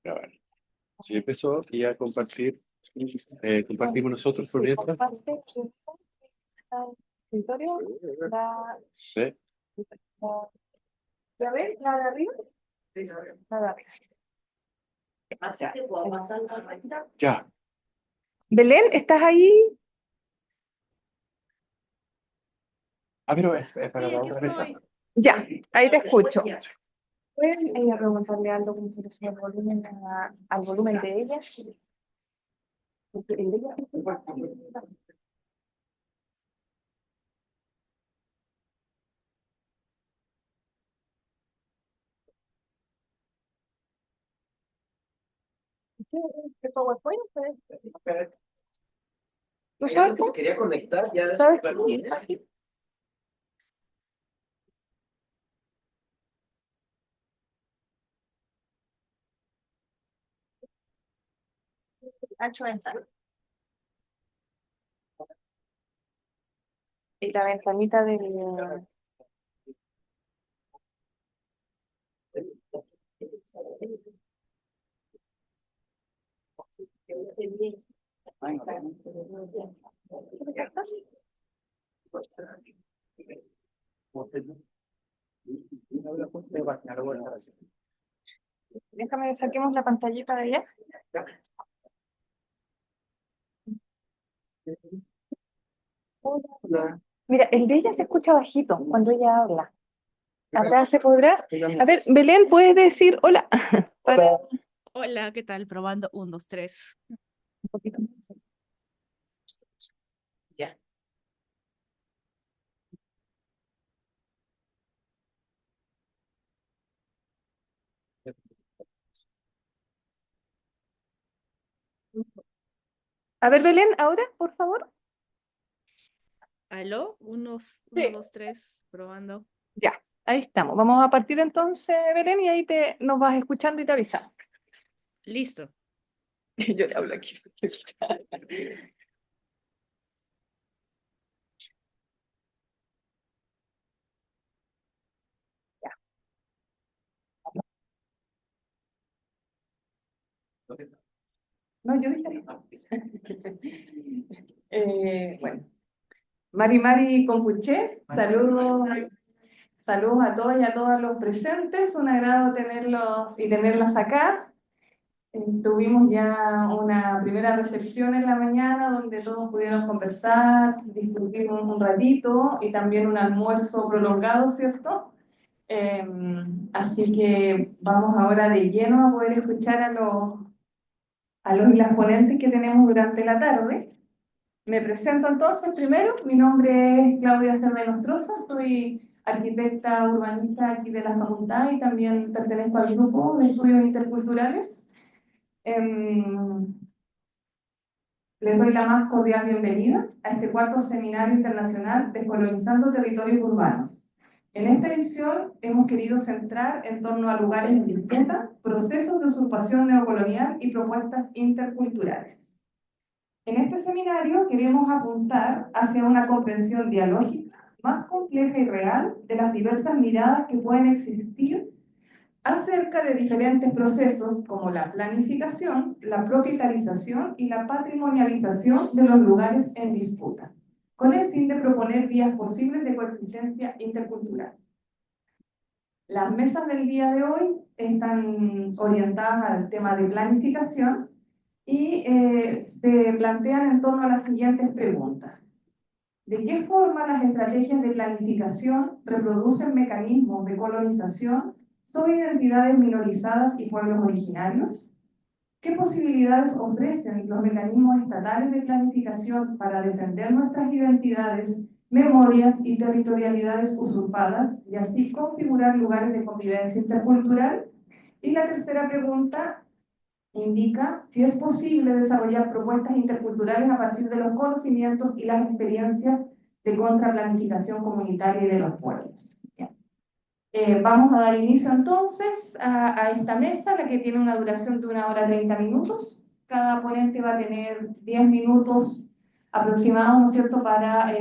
Grabar. Sí, empezó y a compartir, compartimos nosotros por mientras. Comparte el escritorio, Sí. ¿ya ven? ¿La de arriba? Sí, a ver. La de arriba. Así que puedo pasar la recta. Ya. Belén, ¿estás ahí? Pero es para Sí, la aquí otra mesa. estoy. Ya, ahí te escucho. Ya. ¿Pueden preguntarle algo como se le sube el volumen al volumen de ella? Porque el de ella es igual. ¿Qué PowerPoint? ¿Tú Hay alguien sabes? que se quería conectar ya ¿Sabes? después. ¿Quién es? Ancho ventana. Y la ventanita del... Déjame saquemos la pantallita de allá. Hola. Mira, el de ella se escucha bajito cuando ella habla. ¿Habrá, se podrá? A ver, Belén, ¿puedes decir hola? Hola. Hola, ¿qué tal? Probando 1, 2, 3. Un poquito más. Ya. A ver, Belén, ahora, por favor. ¿Aló? 1, Sí. 2, 3, probando. Ya, ahí estamos. Vamos a partir entonces, Belén, y ahí nos vas escuchando y te avisamos. Listo. Yo le hablo aquí. Ya. No, yo dije. Bueno, Mari Compuché, saludos a todos y a todas los presentes. Un agrado tenerlos y tenerlas acá. Tuvimos ya una primera recepción en la mañana donde todos pudieron conversar, discutir un ratito y también un almuerzo prolongado, ¿cierto? Así que vamos ahora de lleno a poder escuchar a los y las ponentes que tenemos durante la tarde. Me presento entonces primero, mi nombre es Claudia Cerda Nostroza, soy arquitecta urbanista aquí de la Facultad y también pertenezco al grupo de estudios interculturales. Les doy la más cordial bienvenida a este cuarto seminario internacional Descolonizando Territorios Urbanos. En esta edición hemos querido centrar en torno a lugares en disputa, procesos de usurpación neocolonial y propuestas interculturales. En este seminario queremos apuntar hacia una comprensión dialógica más compleja y real de las diversas miradas que pueden existir acerca de diferentes procesos como la planificación, la propietarización y la patrimonialización de los lugares en disputa, con el fin de proponer vías posibles de coexistencia intercultural. Las mesas del día de hoy están orientadas al tema de planificación y se plantean en torno a las siguientes preguntas. ¿De qué forma las estrategias de planificación reproducen mecanismos de colonización sobre identidades minorizadas y pueblos originarios? ¿Qué posibilidades ofrecen los mecanismos estatales de planificación para defender nuestras identidades, memorias y territorialidades usurpadas y así configurar lugares de convivencia intercultural? Y la tercera pregunta indica si es posible desarrollar propuestas interculturales a partir de los conocimientos y las experiencias de contraplanificación comunitaria y de los pueblos. Vamos a dar inicio entonces a esta mesa, la que tiene una duración de 1 hora 30 minutos. Cada ponente va a tener 10 minutos aproximados, ¿no es cierto?, para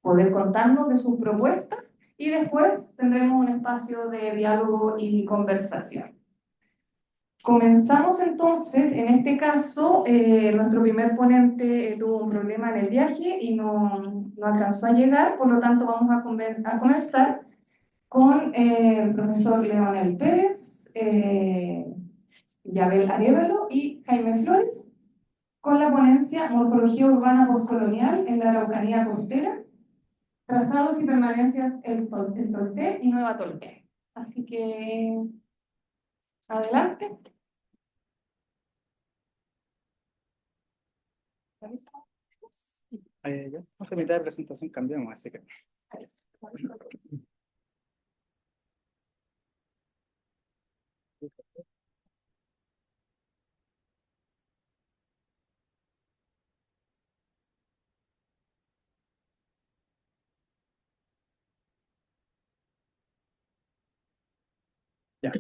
poder contarnos de sus propuestas y después tendremos un espacio de diálogo y conversación. Comenzamos entonces, en este caso, nuestro primer ponente tuvo un problema en el viaje y no alcanzó a llegar, por lo tanto vamos a comenzar con el profesor Leonel Pérez, Yabel Arévalo y Jaime Flores, con la ponencia Morfología Urbana Postcolonial en la Araucanía Costera, trazados y permanencias en Tolten y Nueva Tolten. Así que, adelante. Ya, no sé, mitad de presentación cambiamos, así que. Ya.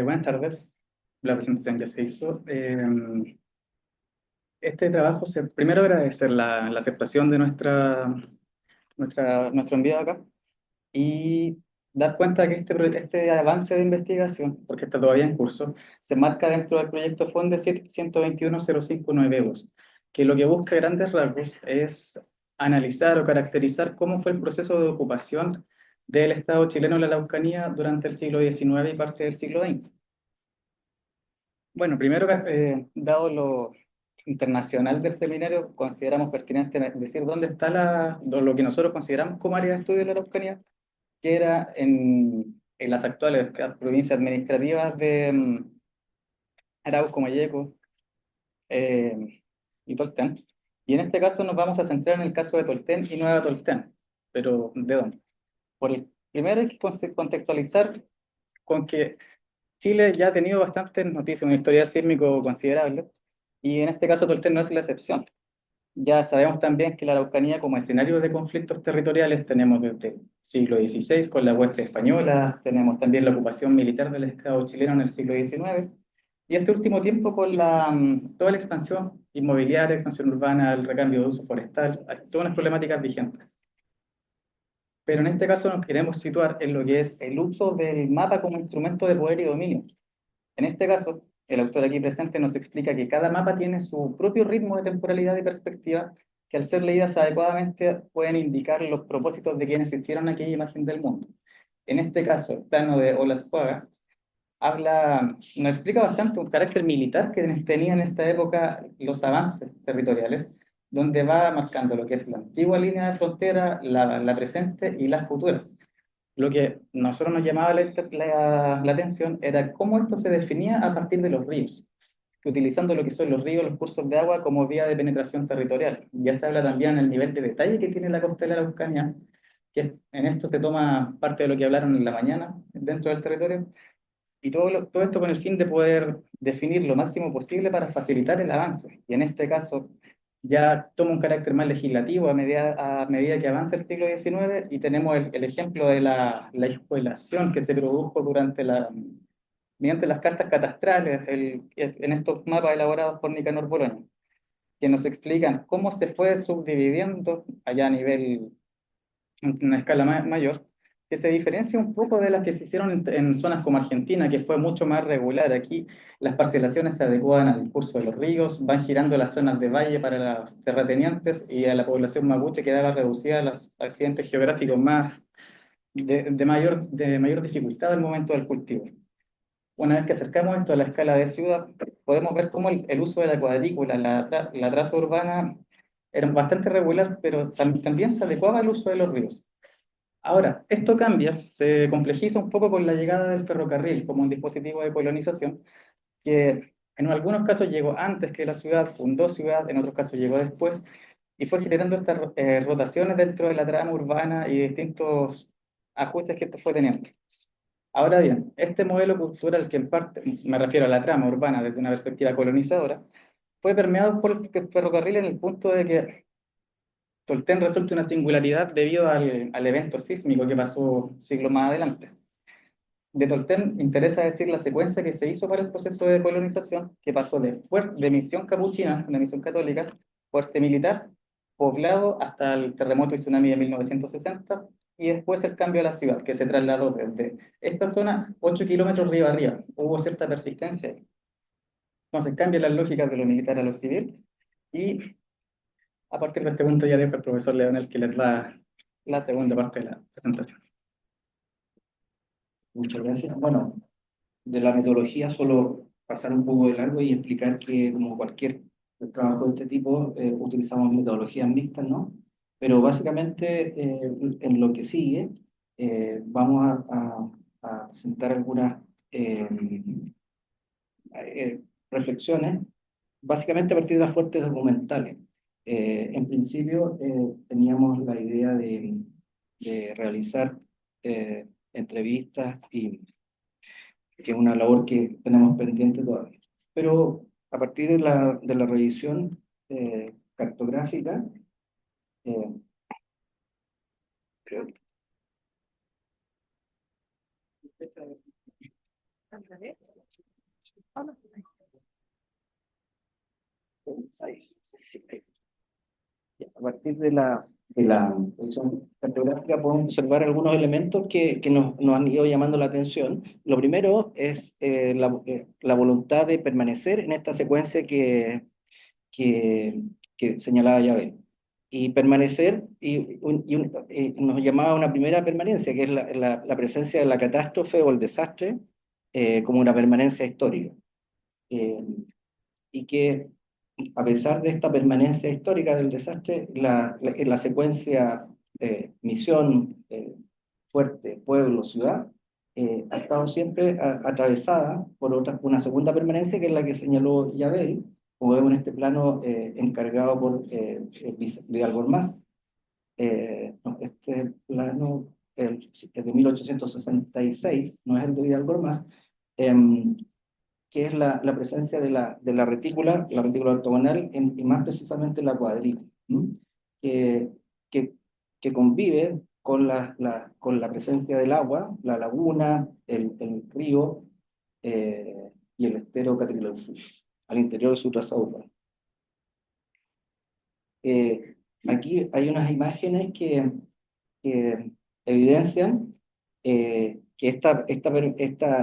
Buenas tardes. La presentación ya se hizo. Este trabajo, primero agradecer la aceptación de nuestro envío acá y dar cuenta que este avance de investigación, porque está todavía en curso, se marca dentro del proyecto FONDE 121.059.2, que lo que busca a grandes rasgos es analizar o caracterizar cómo fue el proceso de ocupación del Estado chileno en la Araucanía durante el siglo XIX y parte del siglo XX. Bueno, primero, dado lo internacional del seminario, consideramos pertinente decir dónde está lo que nosotros consideramos como área de estudio de la Araucanía, que era en las actuales provincias administrativas de Arauco, Mayeco y Tolten. Y en este caso nos vamos a centrar en el caso de Tolten y Nueva Tolten. Pero, ¿de dónde? Primero hay que contextualizar con que Chile ya ha tenido bastantes noticias, un historial sísmico considerable, y en este caso Tolten no es la excepción. Ya sabemos también que la Araucanía como escenario de conflictos territoriales tenemos desde el siglo XVI con la hueste española, tenemos también la ocupación militar del Estado chileno en el siglo XIX, y este último tiempo con toda la expansión inmobiliaria, expansión urbana, el recambio de uso forestal, hay todas las problemáticas vigentes. Pero en este caso nos queremos situar en lo que es el uso del mapa como instrumento de poder y dominio. En este caso, el autor aquí presente nos explica que cada mapa tiene su propio ritmo de temporalidad y perspectiva, que al ser leídas adecuadamente pueden indicar los propósitos de quienes hicieron aquella imagen del mundo. En este caso, el plano de Olascoaga nos explica bastante un carácter militar que tenía en esta época los avances territoriales, donde va marcando lo que es la antigua línea de frontera, la presente y las futuras. Lo que nosotros nos llamaba la atención era cómo esto se definía a partir de los ríos, que utilizando lo que son los ríos, los cursos de agua como vía de penetración territorial. Ya se habla también del nivel de detalle que tiene la costa de la Araucanía, que en esto se toma parte de lo que hablaron en la mañana dentro del territorio, y todo esto con el fin de poder definir lo máximo posible para facilitar el avance. Y en este caso ya toma un carácter más legislativo a medida que avanza el siglo XIX, y tenemos el ejemplo de la hijuelación que se produjo mediante las cartas catastrales en estos mapas elaborados por Nicanor Boloña, que nos explican cómo se fue subdividiendo allá a nivel, en una escala mayor, que se diferencia un poco de las que se hicieron en zonas como Argentina, que fue mucho más regular. Aquí las parcelaciones se adecuan al curso de los ríos, van girando las zonas de valle para los terratenientes, y a la población mapuche quedaba reducida a los accidentes geográficos más de mayor dificultad al momento del cultivo. Una vez que acercamos esto a la escala de ciudad, podemos ver cómo el uso de la cuadrícula, la traza urbana, era bastante regular, pero también se adecuaba al uso de los ríos. Ahora, esto cambia, se complejiza un poco con la llegada del ferrocarril como un dispositivo de colonización, que en algunos casos llegó antes que la ciudad, fundó ciudad, en otros casos llegó después, y fue generando estas rotaciones dentro de la trama urbana y distintos ajustes que esto fue teniendo. Ahora bien, este modelo cultural, que en parte, me refiero a la trama urbana desde una perspectiva colonizadora, fue permeado por el ferrocarril en el punto de que Tolten resulta una singularidad debido al evento sísmico que pasó siglos más adelante. De Tolten interesa decir la secuencia que se hizo para el proceso de colonización, que pasó de misión capuchina, una misión católica, fuerte militar, poblado hasta el terremoto y tsunami de 1960, y después el cambio a la ciudad, que se trasladó desde esta zona 8 kilómetros río arriba. Hubo cierta persistencia. Entonces cambia las lógicas de lo militar a lo civil, y a partir de este punto ya dejo al profesor Leonel que les da la segunda parte de la presentación. Muchas gracias. Bueno, de la metodología solo pasar un poco de largo y explicar que como cualquier trabajo de este tipo utilizamos metodologías mixtas, ¿no? Pero básicamente en lo que sigue vamos a presentar algunas reflexiones, básicamente a partir de las fuentes documentales. En principio teníamos la idea de realizar entrevistas, y que es una labor que tenemos pendiente todavía. Pero a partir de la revisión cartográfica, eh, creo que ahí, sí, ahí. A partir de la revisión cartográfica podemos observar algunos elementos que nos han ido llamando la atención. Lo primero es la voluntad de permanecer en esta secuencia que, que señalaba Yahvé. Y permanecer, y nos llamaba a una primera permanencia, que es la presencia de la catástrofe o el desastre como una permanencia histórica. Y que a pesar de esta permanencia histórica del desastre, la secuencia misión, fuerte, pueblo, ciudad, ha estado siempre atravesada por una segunda permanencia, que es la que señaló Yabel, como vemos en este plano encargado por Vidal Gormaz. No, este plano es de 1866, no es el de Vidal Gormaz, que es la presencia de la retícula ortogonal, y más precisamente la cuadrícula, que, que, que convive con con la presencia del agua, la laguna, el río y el estero Catriloefú, al interior de su trazado urbano. Aquí hay unas imágenes que evidencian que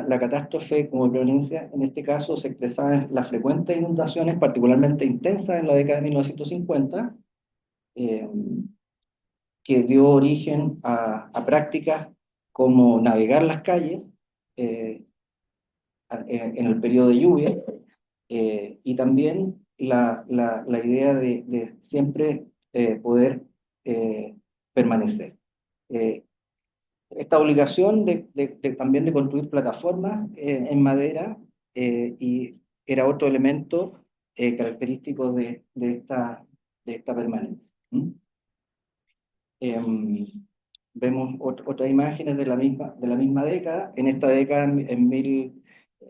la catástrofe como provincia, en este caso, se expresaba en las frecuentes inundaciones, particularmente intensas en la década de 1950, que dio origen a prácticas como navegar las calles en el periodo de lluvia, y también la idea de siempre poder permanecer. Esta obligación también de construir plataformas en madera, y era otro elemento característico de esta permanencia. Vemos otras imágenes de la misma década. En esta década,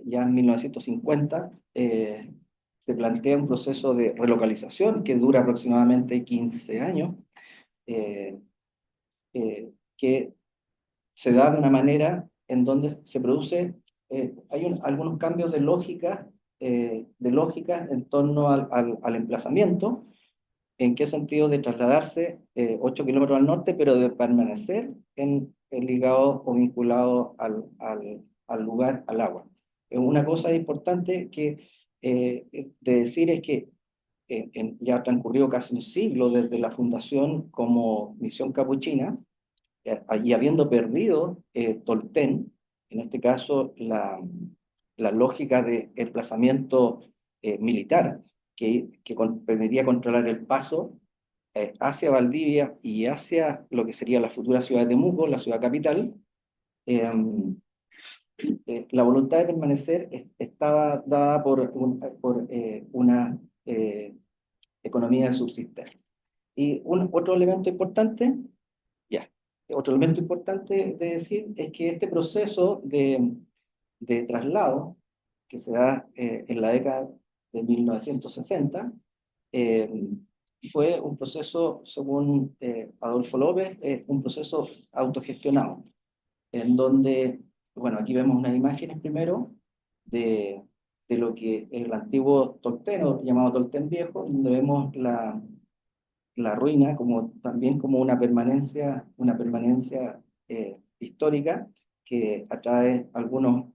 ya en 1950, se plantea un proceso de relocalización que dura aproximadamente 15 años, que se da de una manera en donde se produce, hay algunos cambios de lógica en torno al emplazamiento. ¿En qué sentido? De trasladarse 8 kilómetros al norte, pero de permanecer ligado o vinculado al lugar, al agua. Una cosa importante de decir es que ya ha transcurrido casi un siglo desde la fundación como misión capuchina, y habiendo perdido Tolten, en este caso la lógica de emplazamiento militar, que permitía controlar el paso hacia Valdivia y hacia lo que sería la futura ciudad de Temuco, la ciudad capital. La voluntad de permanecer estaba dada por una economía de subsistencia. Y otro elemento importante, otro elemento importante de decir es que este proceso de traslado que se da en la década de 1960 fue un proceso, según Adolfo López, un proceso autogestionado, en donde, bueno, aquí vemos unas imágenes primero de lo que el antiguo Tolteno, llamado Tolten Viejo, donde vemos la ruina también como una permanencia histórica que atrae algunos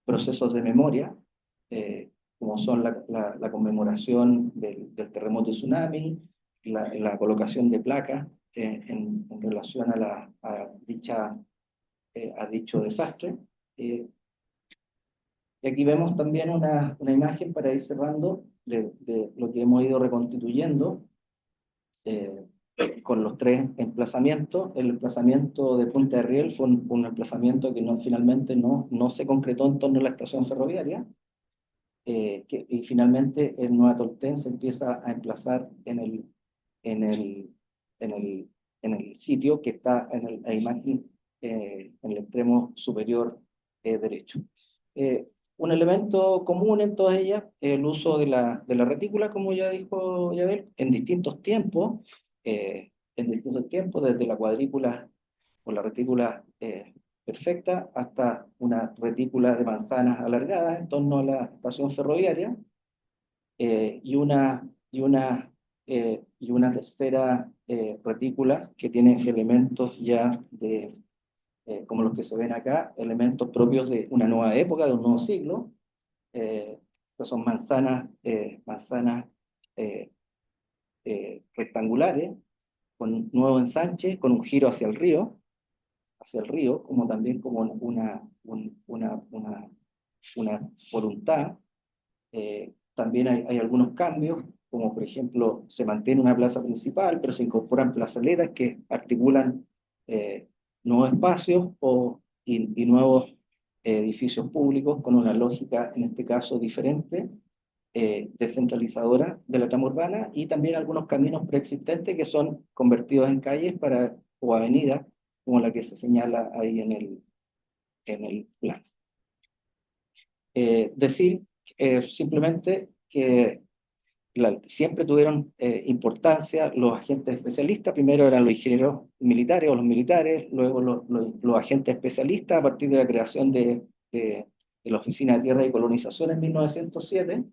procesos de memoria, como son la conmemoración del terremoto y tsunami, la colocación de placas en relación a dicho desastre. Y aquí vemos también una imagen para ir cerrando de lo que hemos ido reconstituyendo con los 3 emplazamientos. El emplazamiento de Punta de Riel fue un emplazamiento que finalmente no se concretó en torno a la estación ferroviaria, y finalmente en Nueva Tolten se empieza a emplazar en el sitio que está en la imagen en el extremo superior derecho. Un elemento común en todas ellas es el uso de la retícula, como ya dijo Yabel, en distintos tiempos, desde la cuadrícula o la retícula perfecta hasta una retícula de manzanas alargadas en torno a la estación ferroviaria, y una tercera retícula que tiene elementos ya como los que se ven acá, elementos propios de una nueva época, de un nuevo siglo, que son manzanas rectangulares, con nuevo ensanche, con un giro hacia el río, como también como una voluntad. También hay algunos cambios, como por ejemplo, se mantiene una plaza principal, pero se incorporan plazaletas que articulan nuevos espacios y nuevos edificios públicos con una lógica, en este caso, diferente, descentralizadora de la trama urbana, y también algunos caminos preexistentes que son convertidos en calles o avenidas, como la que se señala ahí en el plan. Decir simplemente que siempre tuvieron importancia los agentes especialistas. Primero eran los ingenieros militares o los militares, luego los agentes especialistas a partir de la creación de la Oficina de Tierra y Colonización en 1907.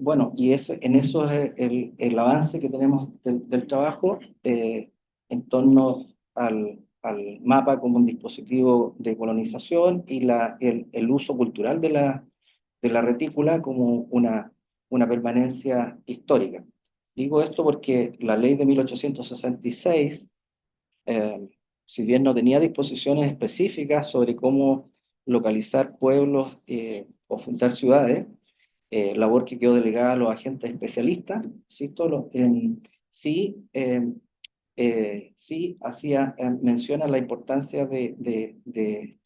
Bueno, en eso es el avance que tenemos del trabajo en torno al mapa como un dispositivo de colonización y el uso cultural de la retícula como una permanencia histórica. Digo esto porque la ley de 1866, si bien no tenía disposiciones específicas sobre cómo localizar pueblos o fundar ciudades, labor que quedó delegada a los agentes especialistas, sí hacía mención a la importancia de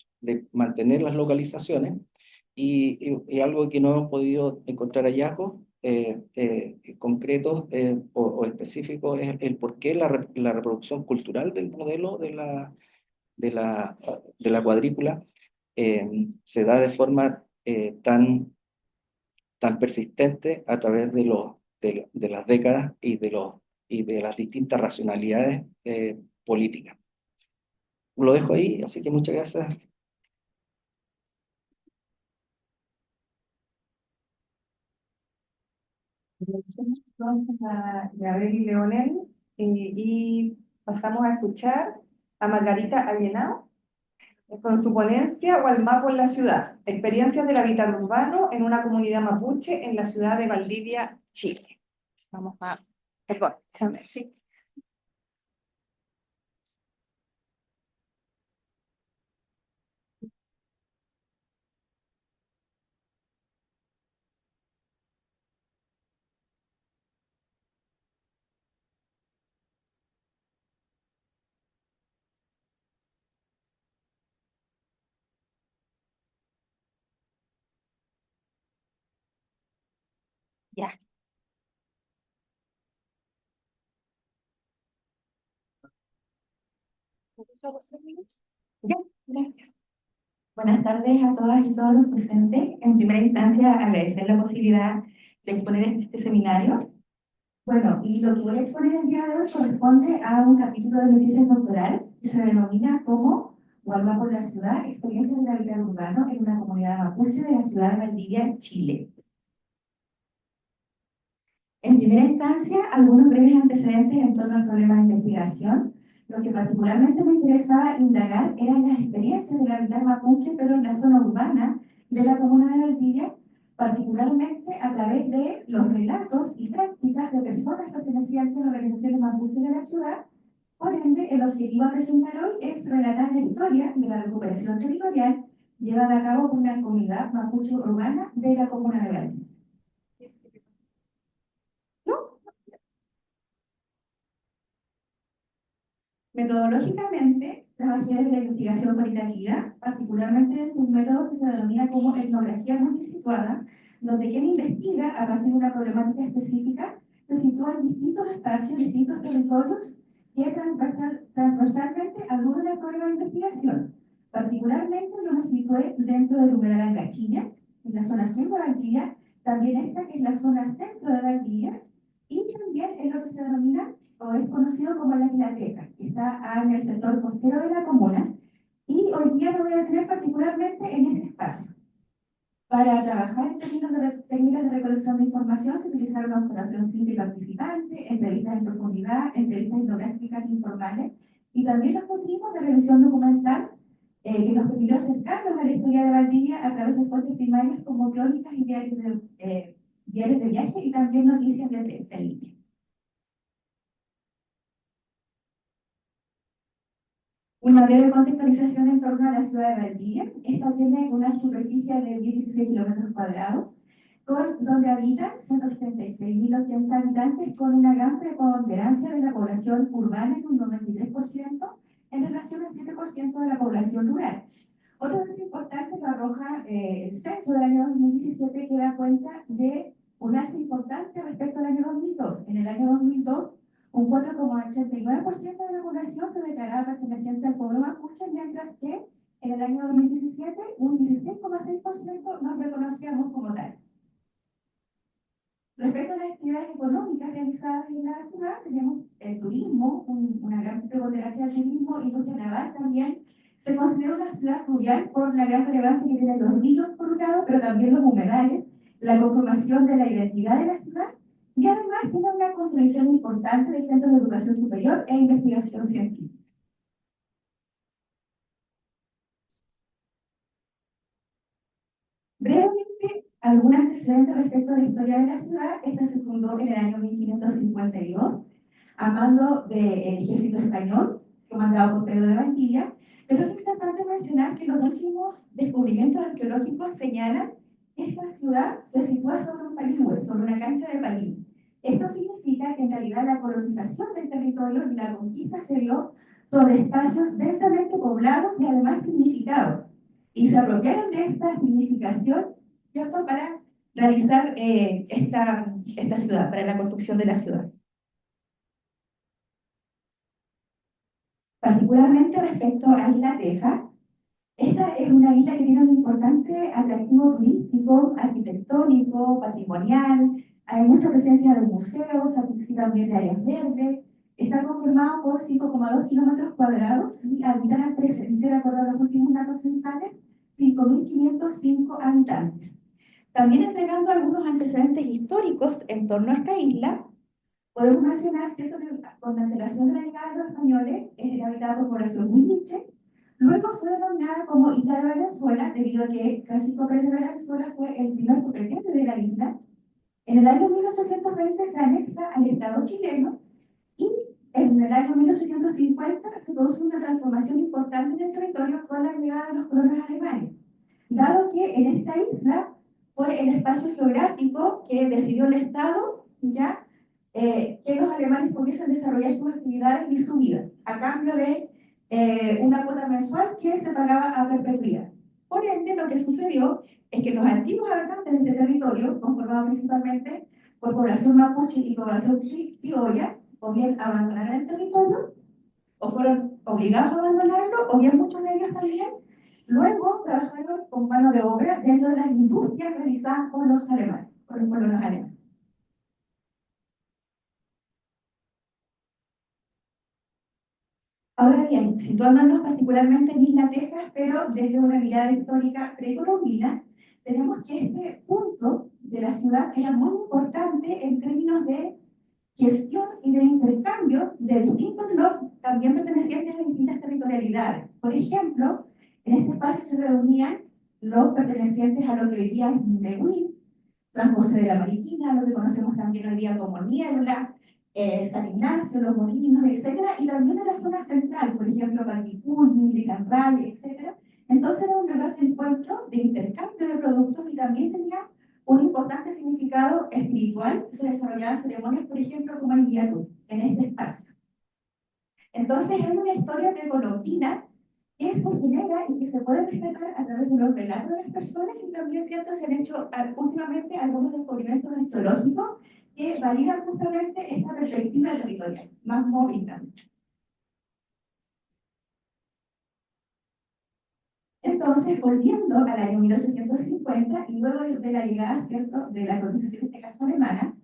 mantener las localizaciones, y algo que no hemos podido encontrar hallazgos concretos o específicos es el por qué la reproducción cultural del modelo de la cuadrícula se da de forma tan persistente a través de las décadas y de las distintas racionalidades políticas. Lo dejo ahí, así que muchas gracias. Agradecemos entonces a Yabel y Leonel, y pasamos a escuchar a Margarita Allenao con su ponencia Gualmapu en la ciudad, experiencias del hábitat urbano en una comunidad mapuche en la ciudad de Valdivia, Chile. Vamos a... Perdón, déjame, sí. Ya. Ya, gracias. Buenas tardes a todas y todos los presentes. En primera instancia, agradecer la posibilidad de exponer este seminario. Bueno, y lo que voy a exponer el día de hoy corresponde a un capítulo de mi tesis doctoral que se denomina como Gualmapu en la ciudad, experiencias del hábitat urbano en una comunidad mapuche de la ciudad de Valdivia, Chile. En primera instancia, algunos breves antecedentes en torno al problema de investigación. Lo que particularmente me interesaba indagar eran las experiencias del habitar mapuche, pero en la zona urbana de la comuna de Valdivia, particularmente a través de los relatos y prácticas de personas pertenecientes a organizaciones mapuches de la ciudad. Por ende, el objetivo a presentar hoy es relatar la historia de la recuperación territorial llevada a cabo por una comunidad mapuche urbana de la comuna de Valdivia. Metodológicamente, trabajé desde la investigación cualitativa, particularmente desde un método que se denomina como etnografía multisituada, donde quien investiga a partir de una problemática específica se sitúa en distintos espacios, distintos territorios que transversalmente aluden al problema de investigación. Particularmente yo me situé dentro del humedal Angachilla, en la zona sur de Valdivia, también esta que es la zona centro de Valdivia, y también en lo que se denomina o es conocido como la Isla-Teca, que está en el sector costero de la comuna, y hoy día me voy a detener particularmente en este espacio. Para trabajar en términos de técnicas de recolección de información se utilizaron observación simple y participante, entrevistas en profundidad, entrevistas etnográficas informales, y también nos nutrimos de revisión documental que nos permitió acercarnos a la historia de Valdivia a través de fuentes primarias como crónicas y diarios de viaje y también noticias de prensa en línea. Una breve contextualización en torno a la ciudad de Valdivia. Esta tiene una superficie de 16 kilómetros cuadrados, donde habitan 166.080 habitantes, con una gran preponderancia de la población urbana en un 93% en relación al 7% de la población rural. Otro dato importante lo arroja el censo del año 2017, que da cuenta de un alza importante respecto al año 2002. En el año 2002, un 4,89% de la población se declaraba perteneciente al pueblo mapuche, mientras que en el año 2017 un 16,6% nos reconocíamos como tales. Respecto a las actividades económicas realizadas en la ciudad, tenemos el turismo, una gran preponderancia del turismo, industria naval también. Se considera una ciudad fluvial por la gran relevancia que tienen los ríos por un lado, pero también los humedales, la conformación de la identidad de la ciudad, y además tiene una contribución importante de centros de educación superior e investigación científica. Brevemente, algún antecedente respecto a la historia de la ciudad. Esta se fundó en el año 1552 a mando del ejército español, comandado por Pedro de Valdivia, pero es importante mencionar que los últimos descubrimientos arqueológicos señalan que esta ciudad se sitúa sobre un paligüe, sobre una cancha de paligüe. Esto significa que en realidad la colonización del territorio y la conquista se dio sobre espacios densamente poblados y además significados, y se apropiaron de esta significación, ¿cierto?, para realizar esta ciudad, para la construcción de la ciudad. Particularmente respecto a Isla Teja, esta es una isla que tiene un importante atractivo turístico, arquitectónico, patrimonial, hay mucha presencia de museos, así también de áreas verdes. Está conformado por 5,2 kilómetros cuadrados y habitan al presente, de acuerdo a los últimos datos censales, 5.505 habitantes. También entregando algunos antecedentes históricos en torno a esta isla, podemos mencionar, ¿cierto?, que con la antelación de la llegada de los españoles era habitada por población huilliche. Luego fue denominada como Isla de Valenzuela, debido a que Francisco Pérez de Valenzuela fue el primer propietario de la isla. En el año 1820 se anexa al Estado chileno y en el año 1850 se produce una transformación importante en el territorio con la llegada de los colonos alemanes, dado que en esta isla fue el espacio geográfico que decidió el Estado ya que los alemanes pudiesen desarrollar sus actividades y su vida, a cambio de una cuota mensual que se pagaba a perpetuidad. Por ende, lo que sucedió es que los antiguos habitantes de este territorio, conformados principalmente por población mapuche y población criolla, o bien abandonaron el territorio, o fueron obligados a abandonarlo, o bien muchos de ellos también luego trabajaron con mano de obra dentro de las industrias realizadas por los alemanes, por los colonos alemanes. Ahora bien, situándonos particularmente en Isla Tejas, pero desde una mirada histórica precolombina, tenemos que este punto de la ciudad era muy importante en términos de gestión y de intercambio de distintos los también pertenecientes a distintas territorialidades. Por ejemplo, en este espacio se reunían los pertenecientes a lo que hoy día es Nehuín, San José de la Mariquina, lo que conocemos también hoy día como Niebla, San Ignacio, Los Molinos, etcétera, y también de la zona central, por ejemplo, Valquipulli, Licanray, etcétera. Entonces era un lugar de encuentro, de intercambio de productos y también tenía un importante significado espiritual. Se desarrollaban ceremonias, por ejemplo, como el Guiatú, en este espacio. Entonces es una historia precolombina que se genera y que se puede respetar a través de los relatos de las personas y también, cierto, se han hecho últimamente algunos descubrimientos arqueológicos que validan justamente esta perspectiva territorial, más móvil también. Entonces, volviendo al año 1850 y luego de la llegada, cierto, de la colonización, en este caso alemana,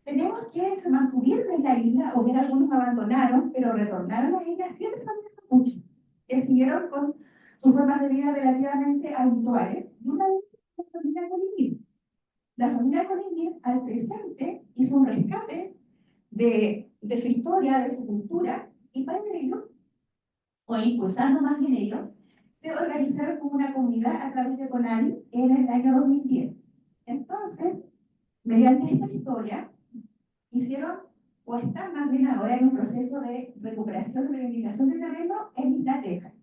tenemos que se mantuvieron en la isla, o bien algunos abandonaron, pero retornaron a ella siempre familias mapuches, que siguieron con sus formas de vida relativamente habituales, y una vez la familia Colimir. La familia Colimir, al presente, hizo un rescate de su historia, de su cultura, y para ello, o impulsando más bien ello, se organizaron como una comunidad a través de CONADI en el año 2010. Entonces, mediante esta historia, hicieron, o están más bien ahora en un proceso de recuperación y reivindicación de terreno en Isla Teja.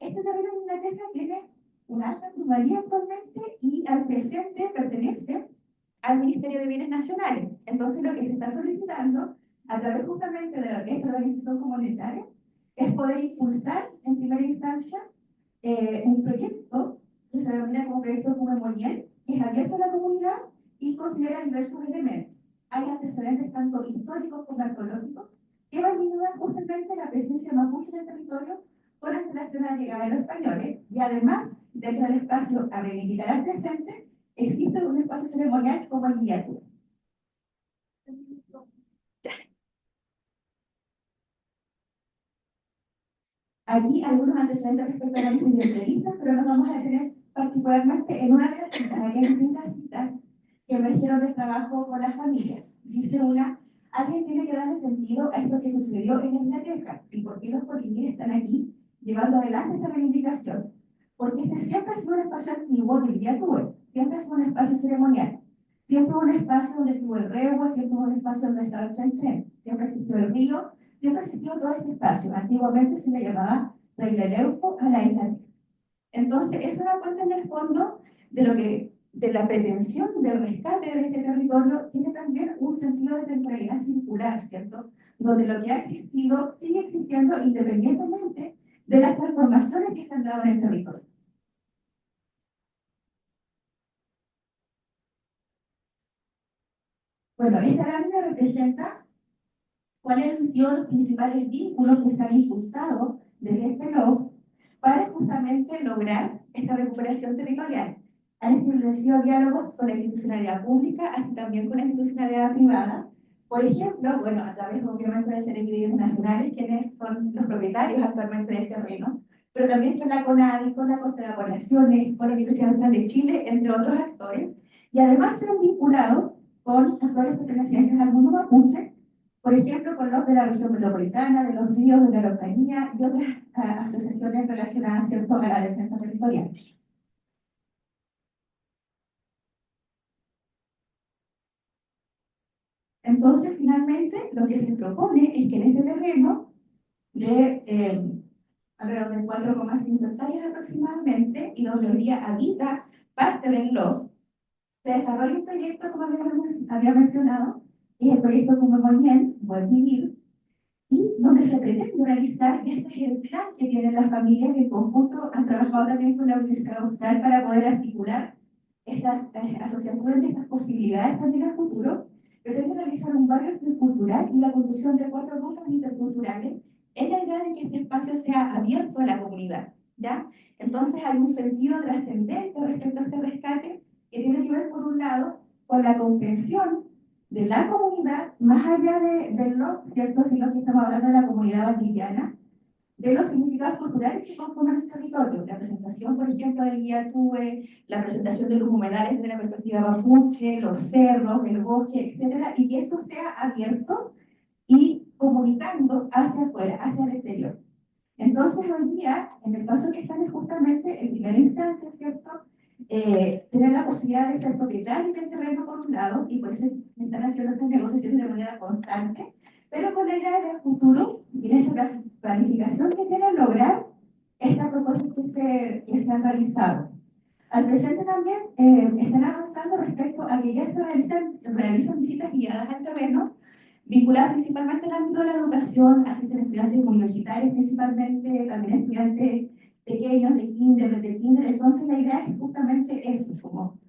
Este terreno en Isla Teja tiene una alta plusvalía actualmente y al presente pertenece al Ministerio de Bienes Nacionales. Entonces lo que se está solicitando a través justamente de esta organización comunitaria es poder impulsar en primera instancia un proyecto que se denomina como proyecto Cumemoniel, que es abierto a la comunidad y considera diversos elementos. Hay antecedentes tanto históricos como arqueológicos que van a ayudar justamente la presencia mapuche en el territorio con antelación a la llegada de los españoles, y además, dentro del espacio a reivindicar al presente, existe un espacio ceremonial como el Guiatú. Aquí algunos antecedentes respecto al análisis de entrevistas, pero nos vamos a detener particularmente en una de las citas. Aquí hay distintas citas que emergieron del trabajo con las familias. Dice una: alguien tiene que darle sentido a esto que sucedió en Isla Teja y por qué los Colimir están aquí llevando adelante esta reivindicación. Porque este siempre ha sido un espacio antiguo del Guiatú, siempre ha sido un espacio ceremonial, siempre un espacio donde estuvo el Rehua, siempre un espacio donde estaba el Chenchen, siempre existió el río, siempre existió todo este espacio. Antiguamente se le llamaba Reileleuso a la isla. Entonces, eso da cuenta en el fondo de lo que, de la pretensión del rescate de este territorio, tiene también un sentido de temporalidad circular, ¿cierto? Donde lo que ha existido sigue existiendo independientemente de las transformaciones que se han dado en el territorio. Bueno, esta lámina representa cuáles han sido los principales vínculos que se han impulsado desde este LOF para justamente lograr esta recuperación territorial. Han establecido diálogos con la institucionalidad pública, así también con la institucionalidad privada. Por ejemplo, bueno, a través obviamente de servicios nacionales, quienes son los propietarios actualmente del terreno, pero también con la CONADI, con la Corte de Apelaciones, con la Universidad Nacional de Chile, entre otros actores, y además se han vinculado con actores pertenecientes al mundo mapuche, por ejemplo, con los de la región metropolitana, de los ríos, de la Araucanía y otras asociaciones relacionadas, ¿cierto?, a la defensa territorial. Entonces, finalmente, lo que se propone es que en este terreno de alrededor de 4,5 hectáreas aproximadamente, y donde hoy día habita parte del LOF, se desarrolla un proyecto, como había mencionado, que es el proyecto Cumemoniel, Buen Vivir, y donde se pretende realizar, y este es el plan que tienen las familias que en conjunto han trabajado también con la Universidad Austral para poder articular estas asociaciones y estas posibilidades también a futuro, pretende realizar un barrio intercultural y la construcción de 4 rutas interculturales en la idea de que este espacio sea abierto a la comunidad, ¿ya? Entonces hay un sentido trascendente respecto a este rescate que tiene que ver, por un lado, con la comprensión de la comunidad, más allá de lo, ¿cierto? Sino que estamos hablando de la comunidad valdiviana, de los significados culturales que conforman el territorio. La presentación, por ejemplo, del Guiatú, la presentación de los humedales desde la perspectiva mapuche, los cerros, el bosque, etcétera, y que eso sea abierto y comunicando hacia afuera, hacia el exterior. Entonces, hoy día, en el paso que están es justamente, en primera instancia, ¿cierto? Tener la posibilidad de ser propietario del terreno por un lado, y por eso están haciendo estas negociaciones de manera constante, pero con la idea de futuro y en esta planificación que tienen lograr estas propuestas que se han realizado. Al presente también están avanzando respecto a que ya se realizan visitas guiadas al terreno, vinculadas principalmente al ámbito de la educación, asisten estudiantes universitarios principalmente, también estudiantes pequeños de kinder, entonces la idea es justamente eso, como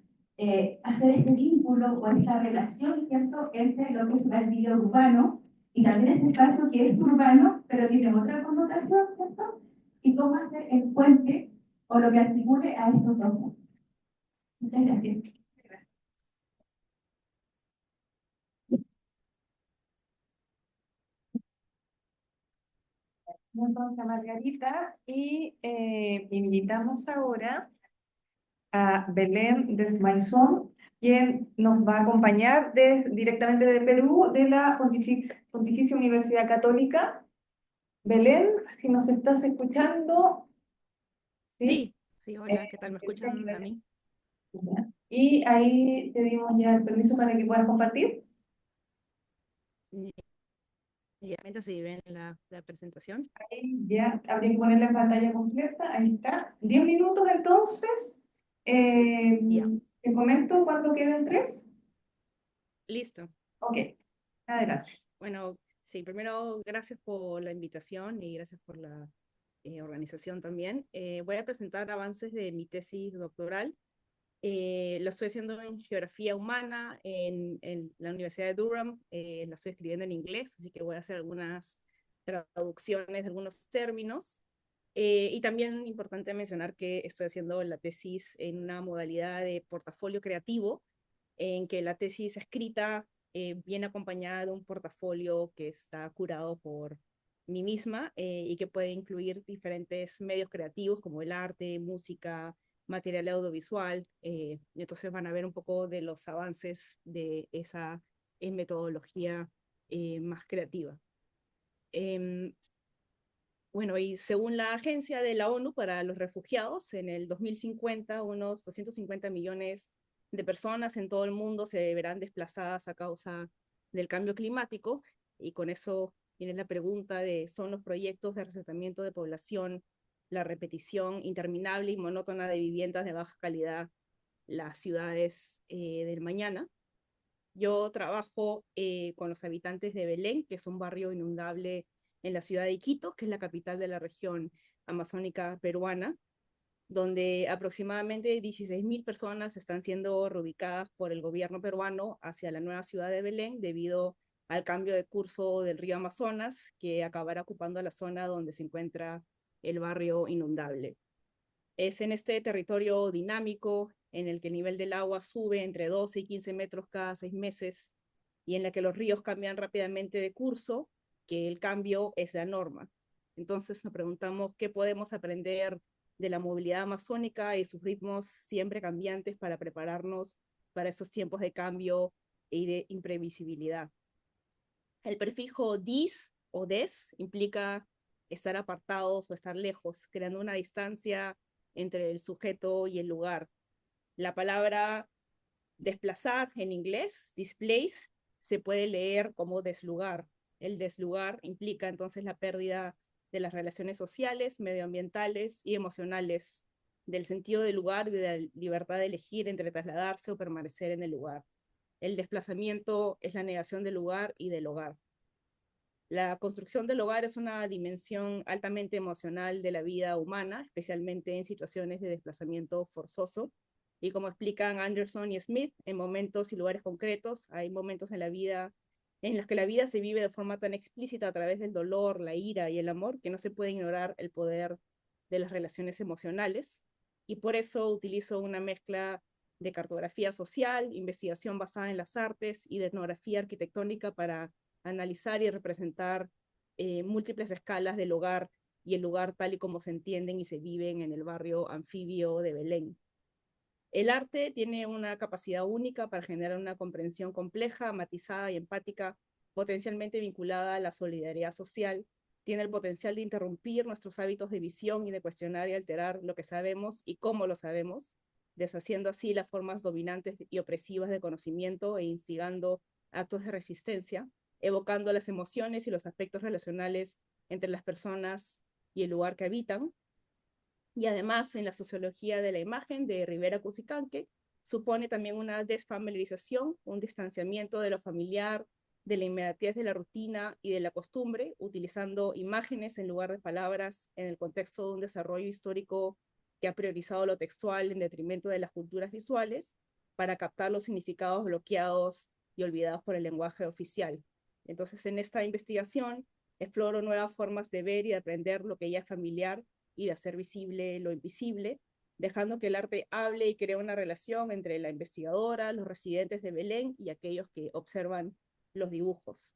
hacer este vínculo o esta relación, ¿cierto?, entre lo que es el medio urbano y también este espacio que es urbano, pero tiene otra connotación, ¿cierto?, y cómo hacer el puente o lo que articule a estos dos mundos. Muchas gracias. Entonces, a Margarita, y invitamos ahora a Belén Desmaizón, quien nos va a acompañar directamente de Perú, de la Pontificia Universidad Católica. Belén, si nos estás escuchando. Sí, sí, hola, ¿qué tal? ¿Me escuchan a mí? Y ahí te dimos ya el permiso para que puedas compartir. Y mientras si ven la presentación. Ahí ya habría que ponerla en pantalla completa. Ahí está. 10 minutos entonces. Ya, Te comento cuando queden 3. listo. Ok, adelante. Bueno, sí, primero gracias por la invitación y gracias por la organización también. Voy a presentar avances de mi tesis doctoral. Lo estoy haciendo en geografía humana en la Universidad de Durham. La estoy escribiendo en inglés, así que voy a hacer algunas traducciones de algunos términos. Y también importante mencionar que estoy haciendo la tesis en una modalidad de portafolio creativo, en que la tesis escrita viene acompañada de un portafolio que está curado por mí misma y que puede incluir diferentes medios creativos como el arte, música, material audiovisual. Entonces van a ver un poco de los avances de esa metodología más creativa. Bueno, y según la Agencia de la ONU para los Refugiados, en el 2050 unos 250 millones de personas en todo el mundo se verán desplazadas a causa del cambio climático, y con eso viene la pregunta de, ¿son los proyectos de reasentamiento de población, la repetición interminable y monótona de viviendas de baja calidad, las ciudades del mañana? Yo trabajo con los habitantes de Belén, que es un barrio inundable en la ciudad de Iquitos, que es la capital de la región amazónica peruana, donde aproximadamente 16.000 personas están siendo reubicadas por el gobierno peruano hacia la nueva ciudad de Belén debido al cambio de curso del río Amazonas, que acabará ocupando la zona donde se encuentra el barrio inundable. Es en este territorio dinámico en el que el nivel del agua sube entre 12 y 15 metros cada 6 meses y en la que los ríos cambian rápidamente de curso, que el cambio es la norma. Entonces nos preguntamos qué podemos aprender de la movilidad amazónica y sus ritmos siempre cambiantes para prepararnos para esos tiempos de cambio y de imprevisibilidad. El prefijo dis o des implica estar apartados o estar lejos, creando una distancia entre el sujeto y el lugar. La palabra desplazar en inglés, displace, se puede leer como deslugar. El deslugar implica entonces la pérdida de las relaciones sociales, medioambientales y emocionales, del sentido del lugar y de la libertad de elegir entre trasladarse o permanecer en el lugar. El desplazamiento es la negación del lugar y del hogar. La construcción del hogar es una dimensión altamente emocional de la vida humana, especialmente en situaciones de desplazamiento forzoso. Y como explican Anderson y Smith, en momentos y lugares concretos, hay momentos en la vida en los que la vida se vive de forma tan explícita a través del dolor, la ira y el amor, que no se puede ignorar el poder de las relaciones emocionales. Y por eso utilizo una mezcla de cartografía social, investigación basada en las artes y de etnografía arquitectónica para analizar y representar múltiples escalas del hogar y el lugar tal y como se entienden y se viven en el barrio anfibio de Belén. El arte tiene una capacidad única para generar una comprensión compleja, matizada y empática potencialmente vinculada a la solidaridad social, tiene el potencial de interrumpir nuestros hábitos de visión y de cuestionar y alterar lo que sabemos y cómo lo sabemos, deshaciendo así las formas dominantes y opresivas de conocimiento e instigando actos de resistencia, evocando las emociones y los aspectos relacionales entre las personas y el lugar que habitan. Y además, en la sociología de la imagen de Rivera Cusicanque, supone también una desfamiliarización, un distanciamiento de lo familiar, de la inmediatez de la rutina y de la costumbre, utilizando imágenes en lugar de palabras en el contexto de un desarrollo histórico que ha priorizado lo textual en detrimento de las culturas visuales para captar los significados bloqueados y olvidados por el lenguaje oficial. Entonces, en esta investigación exploro nuevas formas de ver y de aprender lo que ya es familiar y de hacer visible lo invisible, dejando que el arte hable y cree una relación entre la investigadora, los residentes de Belén y aquellos que observan los dibujos.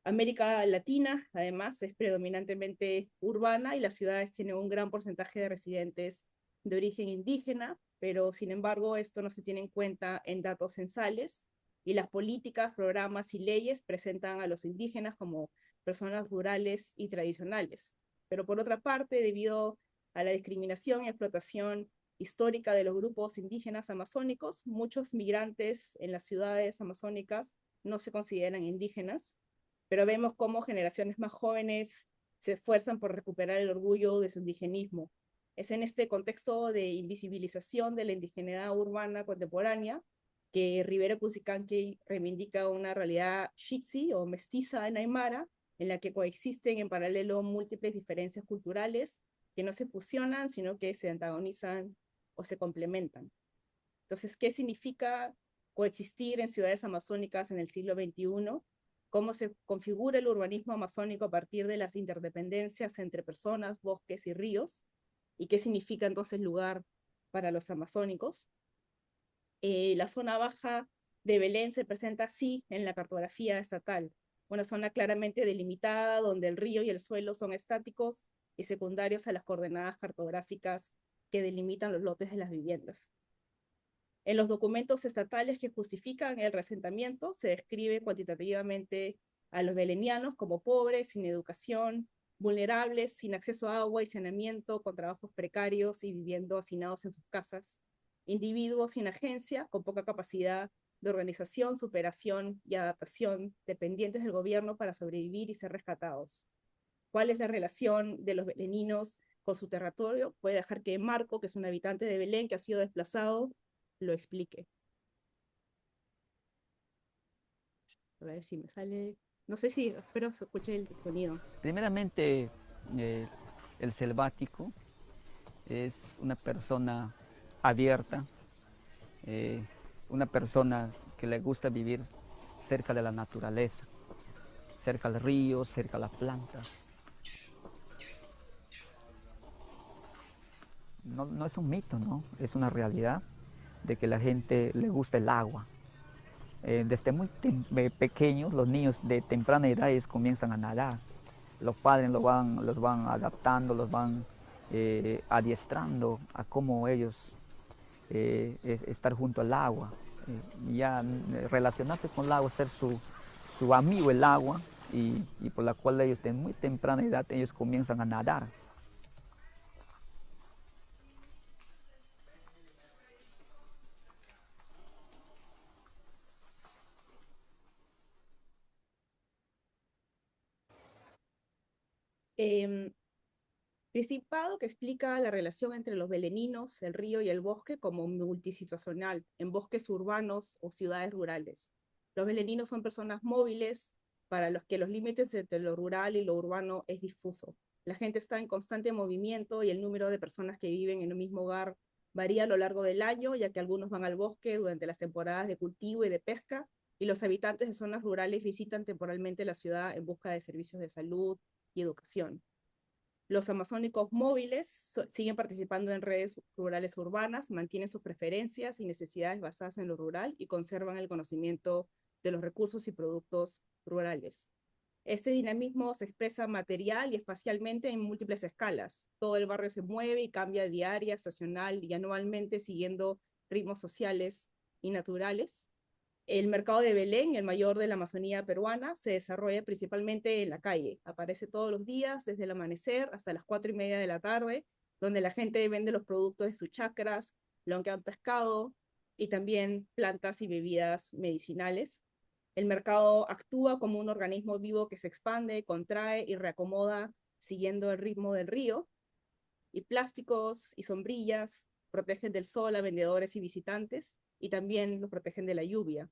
América Latina, además, es predominantemente urbana y las ciudades tienen un gran porcentaje de residentes de origen indígena, pero sin embargo esto no se tiene en cuenta en datos censales y las políticas, programas y leyes presentan a los indígenas como personas rurales y tradicionales. Pero por otra parte, debido a la discriminación y explotación histórica de los grupos indígenas amazónicos, muchos migrantes en las ciudades amazónicas no se consideran indígenas, pero vemos cómo generaciones más jóvenes se esfuerzan por recuperar el orgullo de su indigenismo. Es en este contexto de invisibilización de la indigeneidad urbana contemporánea que Rivera Cusicanqui reivindica una realidad xitsi o mestiza en Aymara, en la que coexisten en paralelo múltiples diferencias culturales que no se fusionan, sino que se antagonizan o se complementan. Entonces, ¿qué significa coexistir en ciudades amazónicas en el siglo XXI? ¿Cómo se configura el urbanismo amazónico a partir de las interdependencias entre personas, bosques y ríos? ¿Y qué significa entonces lugar para los amazónicos? La zona baja de Belén se presenta así en la cartografía estatal, una zona claramente delimitada donde el río y el suelo son estáticos y secundarios a las coordenadas cartográficas que delimitan los lotes de las viviendas. En los documentos estatales que justifican el resentamiento se describe cuantitativamente a los belenianos como pobres, sin educación, vulnerables, sin acceso a agua y saneamiento, con trabajos precarios y viviendo hacinados en sus casas, individuos sin agencia, con poca capacidad de organización, superación y adaptación, dependientes del gobierno para sobrevivir y ser rescatados. ¿Cuál es la relación de los beleninos con su territorio? Puede dejar que Marco, que es un habitante de Belén que ha sido desplazado, lo explique. A ver si me sale. No sé si, espero se escuche el sonido. Primeramente, eh, el selvático es una persona abierta, eh, una persona que le gusta vivir cerca de la naturaleza, cerca del río, cerca de las plantas. No, no es un mito, ¿no? Es una realidad de que la gente le gusta el agua. Desde muy pequeños, los niños de temprana edad comienzan a nadar. Los padres los van adaptando, los van adiestrando a cómo ellos estar junto al agua. Ya relacionarse con el agua, ser su amigo el agua, y por la cual ellos de muy temprana edad ellos comienzan a nadar. Principado que explica la relación entre los beleninos, el río y el bosque como multisituacional en bosques urbanos o ciudades rurales. Los beleninos son personas móviles para los que los límites entre lo rural y lo urbano es difuso. La gente está en constante movimiento y el número de personas que viven en un mismo hogar varía a lo largo del año, ya que algunos van al bosque durante las temporadas de cultivo y de pesca, y los habitantes de zonas rurales visitan temporalmente la ciudad en busca de servicios de salud y educación. Los amazónicos móviles siguen participando en redes rurales urbanas, mantienen sus preferencias y necesidades basadas en lo rural y conservan el conocimiento de los recursos y productos rurales. Este dinamismo se expresa material y espacialmente en múltiples escalas. Todo el barrio se mueve y cambia diaria, estacional y anualmente siguiendo ritmos sociales y naturales. El mercado de Belén, el mayor de la Amazonía peruana, se desarrolla principalmente en la calle. Aparece todos los días, desde el amanecer hasta las 4:30 de la tarde, donde la gente vende los productos de sus chacras, lo que han pescado y también plantas y bebidas medicinales. El mercado actúa como un organismo vivo que se expande, contrae y reacomoda siguiendo el ritmo del río. Y plásticos y sombrillas protegen del sol a vendedores y visitantes y también los protegen de la lluvia.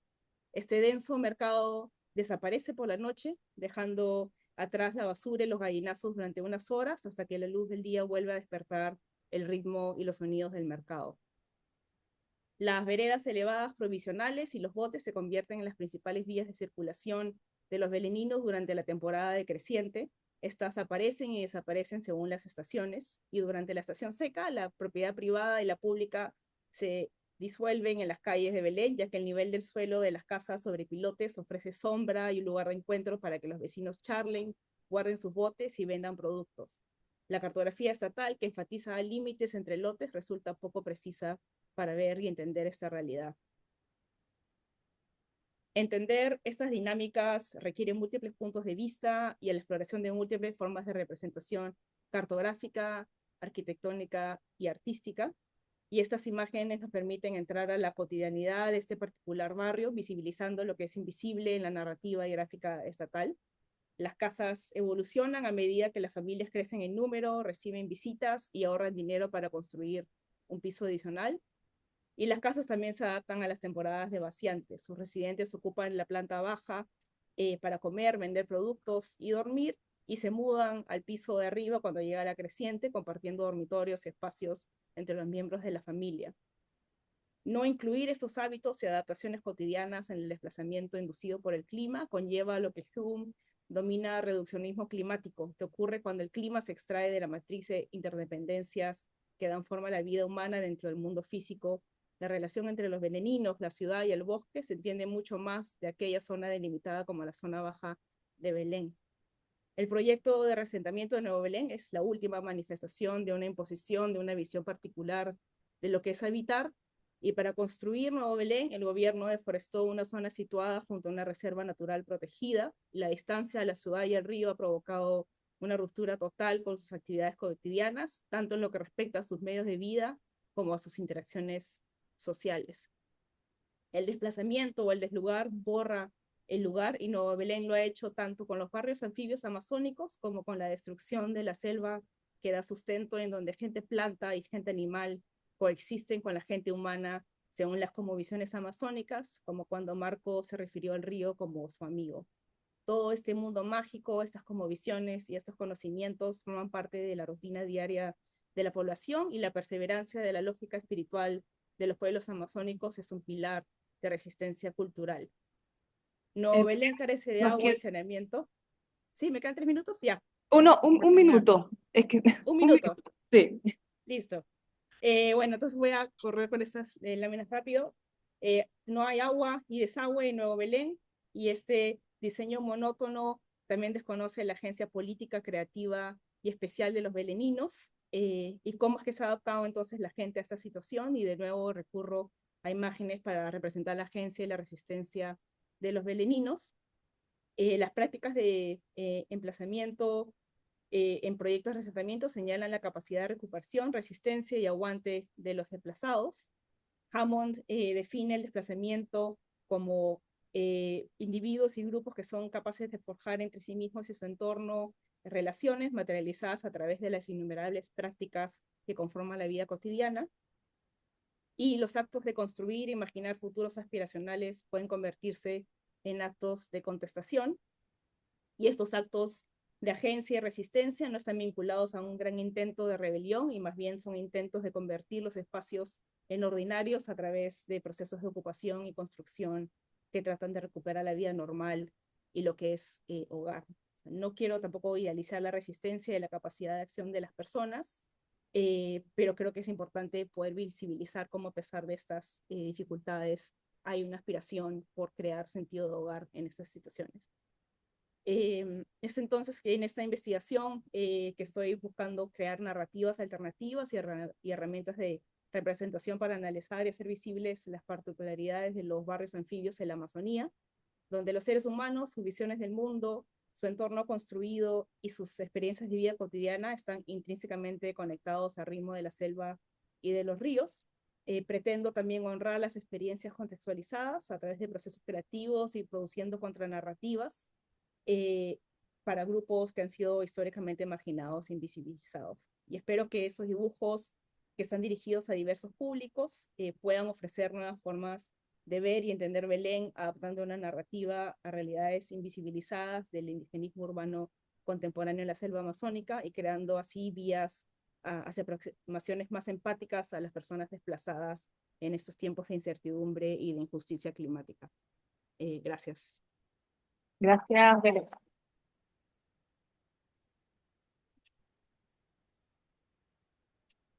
Este denso mercado desaparece por la noche, dejando atrás la basura y los gallinazos durante unas horas hasta que la luz del día vuelve a despertar el ritmo y los sonidos del mercado. Las veredas elevadas provisionales y los botes se convierten en las principales vías de circulación de los beleninos durante la temporada de creciente. Estas aparecen y desaparecen según las estaciones, y durante la estación seca, la propiedad privada y la pública se disuelven en las calles de Belén, ya que el nivel del suelo de las casas sobre pilotes ofrece sombra y un lugar de encuentro para que los vecinos charlen, guarden sus botes y vendan productos. La cartografía estatal, que enfatiza límites entre lotes, resulta poco precisa para ver y entender esta realidad. Entender estas dinámicas requiere múltiples puntos de vista y la exploración de múltiples formas de representación cartográfica, arquitectónica y artística. Y estas imágenes nos permiten entrar a la cotidianidad de este particular barrio, visibilizando lo que es invisible en la narrativa y gráfica estatal. Las casas evolucionan a medida que las familias crecen en número, reciben visitas y ahorran dinero para construir un piso adicional. Y las casas también se adaptan a las temporadas de vaciantes. Sus residentes ocupan la planta baja para comer, vender productos y dormir, y se mudan al piso de arriba cuando llega la creciente, compartiendo dormitorios y espacios entre los miembros de la familia. No incluir estos hábitos y adaptaciones cotidianas en el desplazamiento inducido por el clima conlleva lo que Hume domina reduccionismo climático, que ocurre cuando el clima se extrae de la matriz de interdependencias que dan forma a la vida humana dentro del mundo físico. La relación entre los beleninos, la ciudad y el bosque se entiende mucho más de aquella zona delimitada como la zona baja de Belén. El proyecto de reasentamiento de Nuevo Belén es la última manifestación de una imposición, de una visión particular de lo que es habitar, y para construir Nuevo Belén, el gobierno deforestó una zona situada junto a una reserva natural protegida. La distancia a la ciudad y al río ha provocado una ruptura total con sus actividades cotidianas, tanto en lo que respecta a sus medios de vida como a sus interacciones sociales. El desplazamiento o el deslugar borra el lugar, y Nuevo Belén lo ha hecho tanto con los barrios anfibios amazónicos como con la destrucción de la selva que da sustento, en donde gente planta y gente animal coexisten con la gente humana según las cosmovisiones amazónicas, como cuando Marco se refirió al río como su amigo. Todo este mundo mágico, estas cosmovisiones y estos conocimientos forman parte de la rutina diaria de la población, y la perseverancia de la lógica espiritual de los pueblos amazónicos es un pilar de resistencia cultural. Nuevo Belén carece de agua y saneamiento. Sí, ¿me quedan 3 minutos? Ya. Un minuto. Es que, Un minuto. Sí. Listo. Bueno, entonces voy a correr con estas láminas rápido. No hay agua y desagüe en Nuevo Belén, y este diseño monótono también desconoce la agencia política, creativa y especial de los beleninos, y cómo es que se ha adaptado entonces la gente a esta situación. Y de nuevo recurro a imágenes para representar la agencia y la resistencia de los beleninos. Las prácticas de emplazamiento en proyectos de reasentamiento señalan la capacidad de recuperación, resistencia y aguante de los desplazados. Hammond define el desplazamiento como individuos y grupos que son capaces de forjar entre sí mismos y su entorno relaciones materializadas a través de las innumerables prácticas que conforman la vida cotidiana. Y los actos de construir e imaginar futuros aspiracionales pueden convertirse en actos de contestación, y estos actos de agencia y resistencia no están vinculados a un gran intento de rebelión, y más bien son intentos de convertir los espacios en ordinarios a través de procesos de ocupación y construcción que tratan de recuperar la vida normal y lo que es hogar. No quiero tampoco idealizar la resistencia y la capacidad de acción de las personas, pero creo que es importante poder visibilizar cómo, a pesar de estas dificultades, hay una aspiración por crear sentido de hogar en estas situaciones. Es entonces que en esta investigación que estoy buscando crear narrativas alternativas y herramientas de representación para analizar y hacer visibles las particularidades de los barrios anfibios en la Amazonía, donde los seres humanos, sus visiones del mundo, su entorno construido y sus experiencias de vida cotidiana están intrínsecamente conectados al ritmo de la selva y de los ríos. Pretendo también honrar las experiencias contextualizadas a través de procesos creativos y produciendo contranarrativas para grupos que han sido históricamente marginados e invisibilizados. Y espero que estos dibujos que están dirigidos a diversos públicos puedan ofrecer nuevas formas de ver y entender Belén, adaptando una narrativa a realidades invisibilizadas del indigenismo urbano contemporáneo en la selva amazónica y creando así vías hacia aproximaciones más empáticas a las personas desplazadas en estos tiempos de incertidumbre y de injusticia climática. Gracias. Gracias, Belén.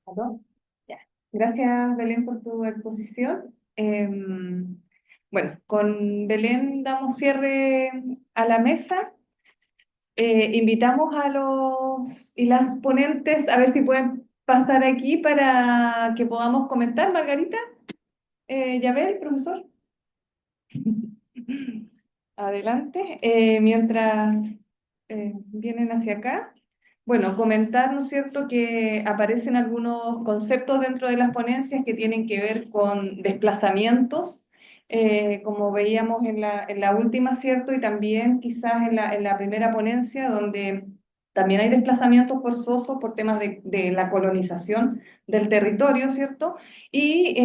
¿Aló? Ya. Gracias, Belén, por tu exposición. Bueno, con Belén damos cierre a la mesa. Invitamos a los y las ponentes a ver si pueden pasar aquí para que podamos comentar. Margarita, Yabel, profesor. Adelante. Mientras vienen hacia acá. Bueno, comentar, ¿no es cierto?, que aparecen algunos conceptos dentro de las ponencias que tienen que ver con desplazamientos, como veíamos en la última, ¿cierto? Y también quizás en la primera ponencia, donde también hay desplazamientos forzosos por temas de la colonización del territorio, ¿cierto? Y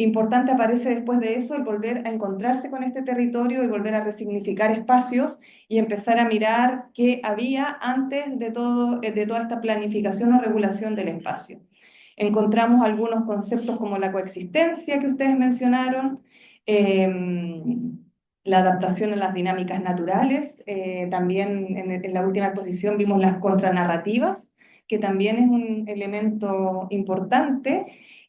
importante aparece después de eso el volver a encontrarse con este territorio y volver a resignificar espacios y empezar a mirar qué había antes de toda esta planificación o regulación del espacio. Encontramos algunos conceptos como la coexistencia que ustedes mencionaron, la adaptación a las dinámicas naturales, también en la última exposición vimos las contranarrativas, que también es un elemento importante,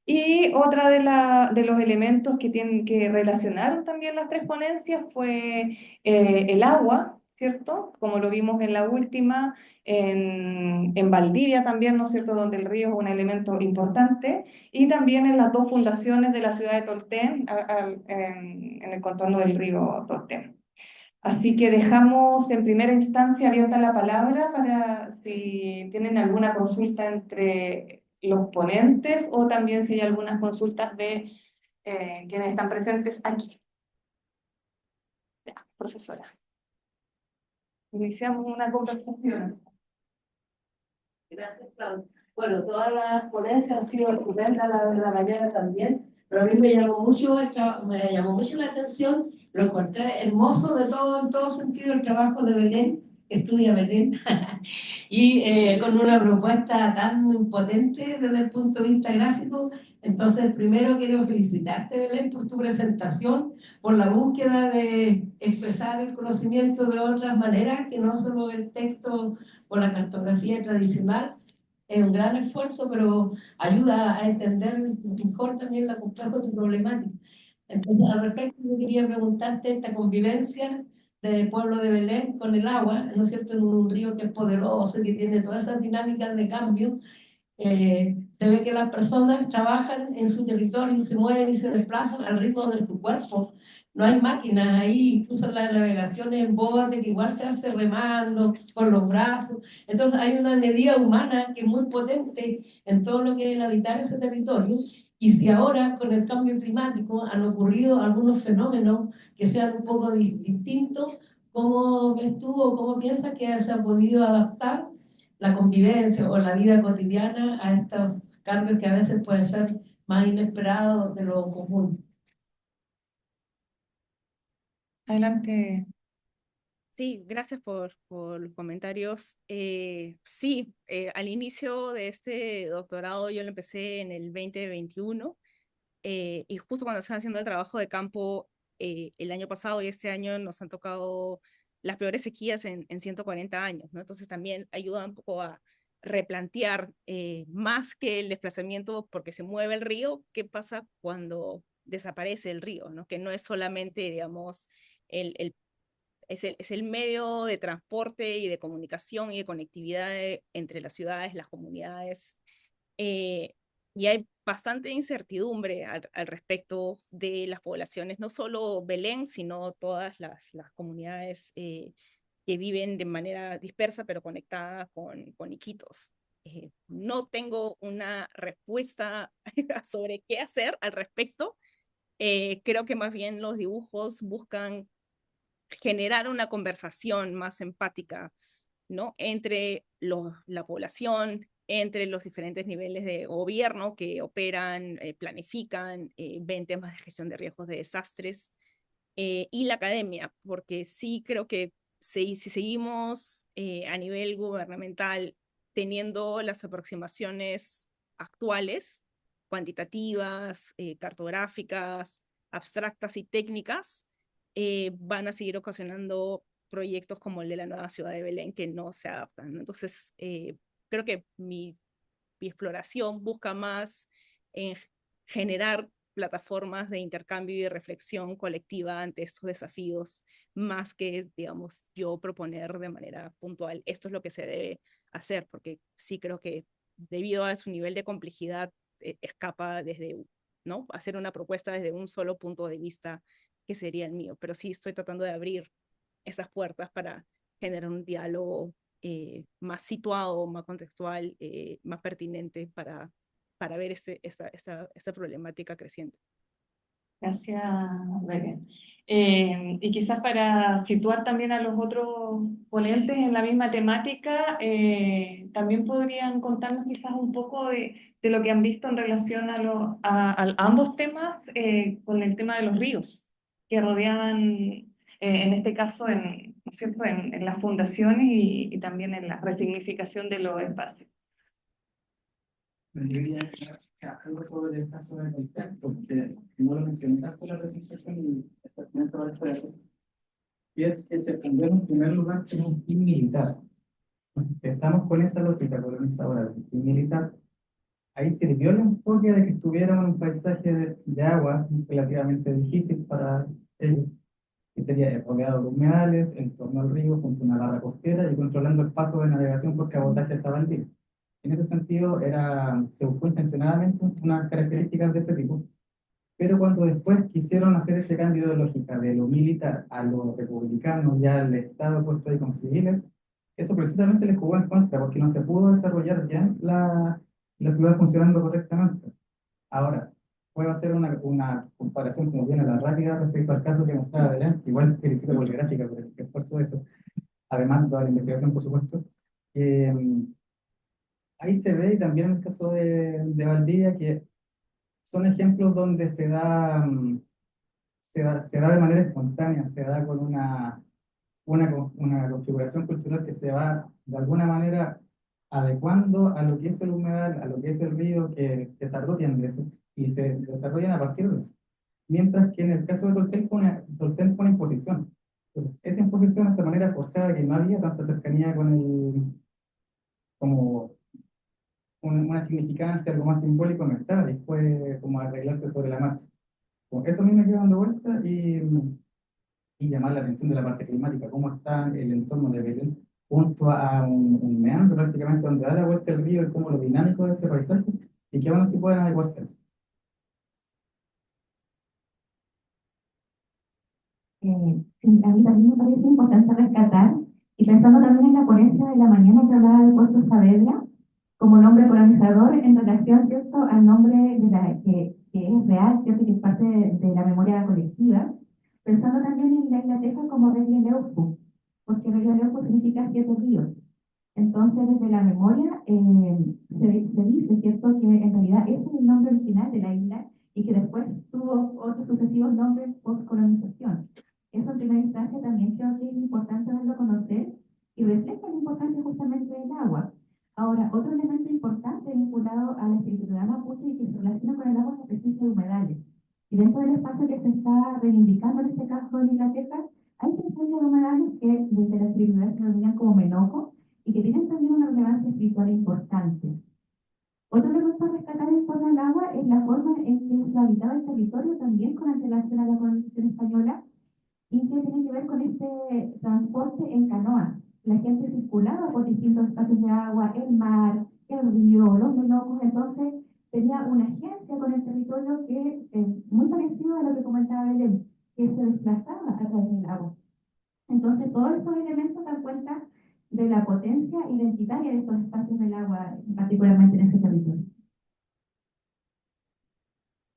y otra de los elementos que relacionaron también las tres ponencias fue el agua, ¿cierto? Como lo vimos en la última, en Valdivia también, ¿no es cierto?, donde el río es un elemento importante, y también en las dos fundaciones de la ciudad de Tolten, en el contorno del río Tolten. Así que dejamos en primera instancia abierta la palabra para si tienen alguna consulta entre los ponentes o también si hay algunas consultas de quienes están presentes aquí. Ya, profesora. Iniciamos una conversación. Gracias, Claudia. Bueno, todas las ponencias han sido estupendas, la de la mañana también, pero a mí me llamó mucho la atención, lo encontré hermoso de todo, en todo sentido, el trabajo de Belén, que estudia Belén, y con una propuesta tan potente desde el punto de vista gráfico. Entonces, primero quiero felicitarte, Belén, por tu presentación, por la búsqueda de expresar el conocimiento de otras maneras, que no solo el texto o la cartografía tradicional. Es un gran esfuerzo, pero ayuda a entender mejor también la compleja de tu problemática. Entonces, al respecto, yo quería preguntarte esta convivencia del pueblo de Belén con el agua, ¿no es cierto?, en un río que es poderoso y que tiene todas esas dinámicas de cambio. Se ve que las personas trabajan en su territorio y se mueven y se desplazan al ritmo de su cuerpo. No hay máquinas ahí, incluso la navegación en bote, que igual se hace remando, con los brazos. Entonces hay una medida humana que es muy potente en todo lo que es el habitar ese territorio. Y si ahora con el cambio climático han ocurrido algunos fenómenos que sean un poco distintos, ¿cómo ves tú o cómo piensas que se ha podido adaptar la convivencia o la vida cotidiana a estos cambios que a veces pueden ser más inesperados de lo común? Adelante. Sí, gracias por los comentarios. Sí, al inicio de este doctorado yo lo empecé en el 2021 y justo cuando estaba haciendo el trabajo de campo el año pasado y este año nos han tocado las peores sequías en 140 años, ¿no? Entonces también ayuda un poco a replantear más que el desplazamiento porque se mueve el río, qué pasa cuando desaparece el río, ¿no? Que no es solamente, digamos, es el medio de transporte y de comunicación y de conectividad entre las ciudades, las comunidades. y hay bastante incertidumbre al respecto de las poblaciones, no solo Belén, sino todas las comunidades que viven de manera dispersa pero conectada con Iquitos. No tengo una respuesta sobre qué hacer al respecto. Creo que más bien los dibujos buscan generar una conversación más empática, ¿no? Entre la población, entre los diferentes niveles de gobierno que operan, planifican, ven temas de gestión de riesgos de desastres, y la academia, porque sí creo que si seguimos a nivel gubernamental teniendo las aproximaciones actuales, cuantitativas, cartográficas, abstractas y técnicas, van a seguir ocasionando proyectos como el de la nueva ciudad de Belén que no se adaptan, ¿no? Entonces, creo que mi exploración busca más en generar plataformas de intercambio y de reflexión colectiva ante estos desafíos, más que, digamos, yo proponer de manera puntual, esto es lo que se debe hacer, porque sí creo que debido a su nivel de complejidad, escapa desde, ¿no? Hacer una propuesta desde un solo punto de vista que sería el mío, pero sí estoy tratando de abrir esas puertas para generar un diálogo más situado, más contextual, más pertinente para ver esta problemática creciente. Gracias, Belén. Y quizás para situar también a los otros ponentes en la misma temática, también podrían contarnos quizás un poco de lo que han visto en relación a ambos temas, con el tema de los ríos que rodeaban, en este caso, ¿no es cierto?, en las fundaciones y también en la resignificación de los espacios. Bueno, yo quería aclarar algo sobre el caso de Coltén, porque no lo mencioné tanto en la presentación y está para eso. Y es que se fundió en primer lugar como un fin militar. Entonces, si estamos con esa lógica colonizadora del fin militar, ahí sirvió el enfoque de que estuviera un paisaje de agua relativamente difícil para ellos, que sería rodeado de humedales, en torno al río, junto a una barra costera y controlando el paso de navegación por cabotaje a Sabandía. En ese sentido, se buscó intencionadamente unas características de ese tipo, pero cuando después quisieron hacer ese cambio de lógica de lo militar a lo republicano, ya al Estado puesto ahí con civiles, eso precisamente les jugó en contra, porque no se pudo desarrollar bien la ciudad funcionando correctamente. Ahora, puedo hacer una comparación como viene a la rápida respecto al caso que mostraba adelante, igual felicito por la gráfica, por el esfuerzo de eso, además de toda la investigación, por supuesto. Ahí se ve, y también en el caso de Valdivia, que son ejemplos donde se da de manera espontánea, se da con una configuración cultural que se va de alguna manera adecuando a lo que es el humedal, a lo que es el río, que se apropian de eso y se desarrollan a partir de eso. Mientras que en el caso de Tolten pone imposición. Entonces, esa imposición, esa manera forzada, que no había tanta cercanía como una significancia, algo más simbólico, no estaba, y fue como arreglarse sobre la marcha. Como eso a mí me queda dando vuelta y llamar la atención de la parte climática, cómo está el entorno de Belén, junto a un meandro prácticamente donde da la vuelta el río, y cómo lo dinámico de ese paisaje, y que aún así pueden adecuarse a eso. A mí también me parece importante rescatar, y pensando también en la ponencia de la mañana que hablaba de Puerto Saavedra, como nombre colonizador en relación, ¿cierto?, al nombre que es real, ¿cierto?, que es parte de la memoria colectiva, pensando también en la isla Teja como Regla Leufu, porque Regla Leufu significa 7 ríos. Entonces, desde la memoria se dice, ¿cierto?, que en realidad ese es el nombre original de la isla y que después tuvo otros sucesivos nombres post-colonización. Eso en primera instancia también creo que es importante darlo a conocer y refleja la importancia justamente del agua. Ahora, otro elemento importante vinculado a la espiritualidad mapuche y que se relaciona con el agua es la presencia de humedales. Y dentro del espacio que se está reivindicando en este caso en Inglaterra, hay presencia de humedales que desde la espiritualidad se denominan como menoco y que tienen también una relevancia espiritual importante. Otro elemento a rescatar en torno al agua es la forma en que se habitaba el territorio también con antelación a la colonización española y que tiene que ver con este transporte en canoa. La gente circulaba por distintos espacios de agua, el mar, el río, los menocos, entonces tenía una agencia con el territorio que es muy parecido a lo que comentaba Belén, que se desplazaba a través del agua. Entonces, todos esos elementos dan cuenta de la potencia identitaria de estos espacios del agua, particularmente en ese territorio.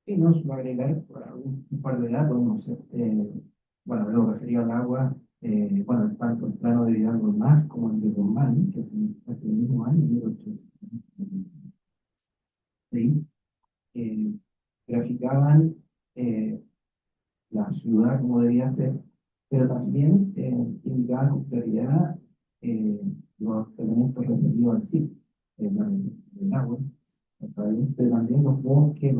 Sí, no, solo agregar un par de datos, no sé, bueno, lo referido al agua, bueno, tanto el plano de Hidalgo más como el de Román, que hace el mismo año, 1806, graficaban la ciudad como debía ser, pero también indicaban con claridad los elementos referidos al sitio, la necesidad del agua, a través de también los bosques,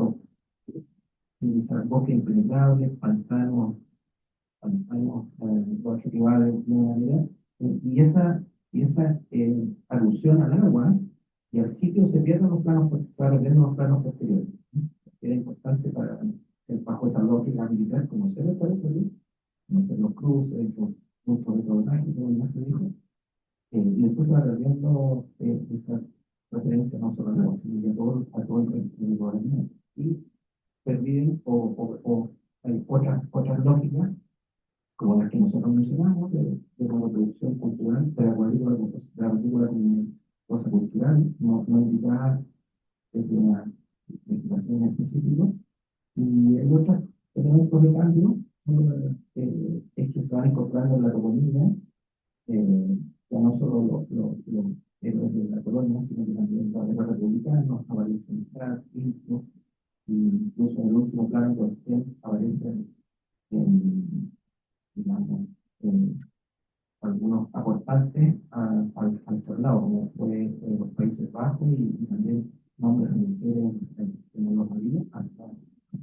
utilizar bosques impenetrables, pantanos, bosques rivales de alguna manera, y esa alusión al agua y al sitio se pierden los planos, se van perdiendo los planos posteriores. Era importante para bajo esa lógica militar conocer el territorio, conocer los cruces, los puntos de rodaje, como ya se dijo, y después se va perdiendo esa referencia no solo al agua, sino que a todo el territorio. Y perdiden o hay otras lógicas, como las que nosotros mencionamos, de la producción cultural, de la película como cosa cultural, no indicada desde una legislación específica. Y el otro elemento de cambio es que se van incorporando en la toponimia, ya no solo los héroes de la colonia, sino que también los republicanos aparecen incluso en el último plano que aparecen digamos, algunos aportantes al traslado, como fue los Países Bajos y también nombres de mujeres en los maridos, hasta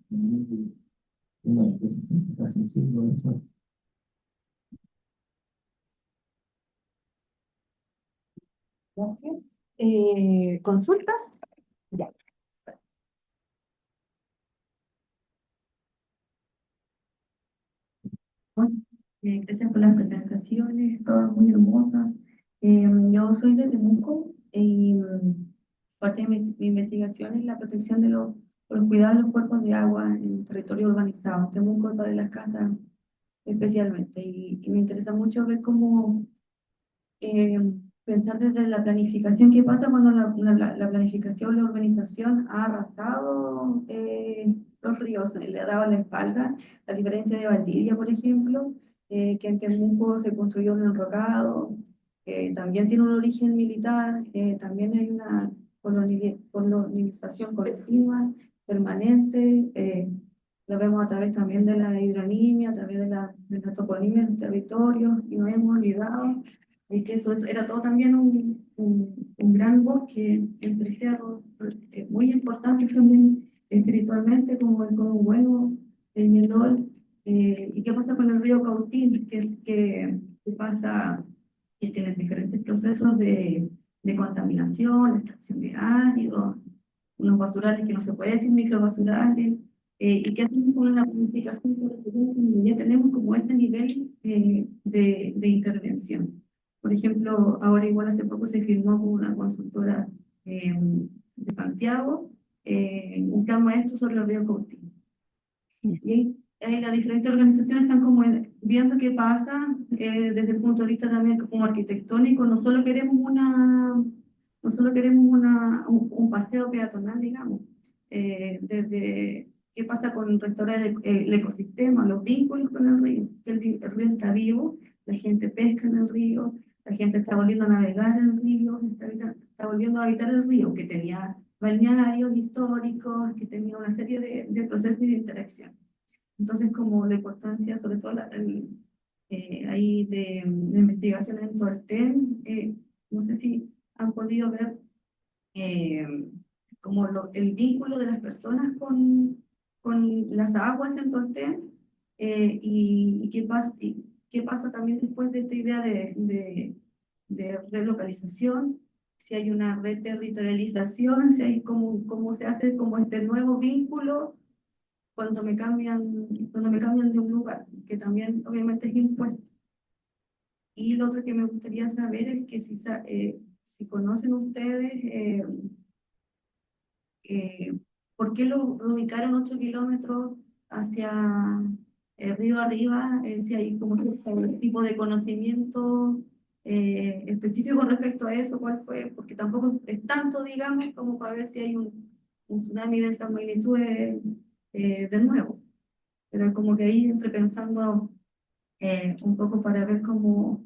en 1960, casi un siglo después. Gracias. ¿Consultas? Ya. Bueno, gracias por las presentaciones, todas muy hermosas. Yo soy de Temuco y parte de mi investigación es la protección de los cuidados de los cuerpos de agua en territorio urbanizado, Temuco, Torre Las Casas especialmente. Y me interesa mucho ver cómo pensar desde la planificación, qué pasa cuando la planificación, la urbanización ha arrasado los ríos, le ha dado la espalda, la diferencia de Valdivia, por ejemplo, que en Temuco se construyó un enrocado, también tiene un origen militar, también hay una colonización colectiva, permanente, lo vemos a través también de la hidronimia, a través de la toponimia del territorio, y no hemos olvidado que eso era todo también un gran bosque entre cerros, muy importante también espiritualmente, como el Cono Bueno, el Ñendol. ¿Y qué pasa con el río Cautín? ¿Qué pasa? Que tienen diferentes procesos de contaminación, extracción de áridos, unos basurales que no se puede decir microbasurales. ¿Y qué hacemos con la planificación? Ya tenemos como ese nivel de intervención. Por ejemplo, ahora igual hace poco se firmó con una consultora de Santiago un plan maestro sobre el río Cautín. Y ahí las diferentes organizaciones están como viendo qué pasa desde el punto de vista también como arquitectónico. No solo queremos un paseo peatonal, digamos, desde qué pasa con restaurar el ecosistema, los vínculos con el río, que el río está vivo, la gente pesca en el río, la gente está volviendo a navegar en el río, está volviendo a habitar el río, que tenía balnearios históricos, que tenía una serie de procesos y de interacción. Entonces, como la importancia, sobre todo ahí de investigación en Tolten, no sé si han podido ver como el vínculo de las personas con las aguas en Tolten, y qué pasa también después de esta idea de relocalización, si hay una reterritorialización, si hay cómo se hace como este nuevo vínculo cuando me cambian de un lugar, que también obviamente es impuesto. Y lo otro que me gustaría saber es que si conocen ustedes ¿por qué lo reubicaron 8 kilómetros hacia el río arriba? Si hay como un tipo de conocimiento específico con respecto a eso, ¿cuál fue? Porque tampoco es tanto, digamos, como para ver si hay un tsunami de esa magnitud de nuevo. Pero como que ahí entre pensando un poco para ver cómo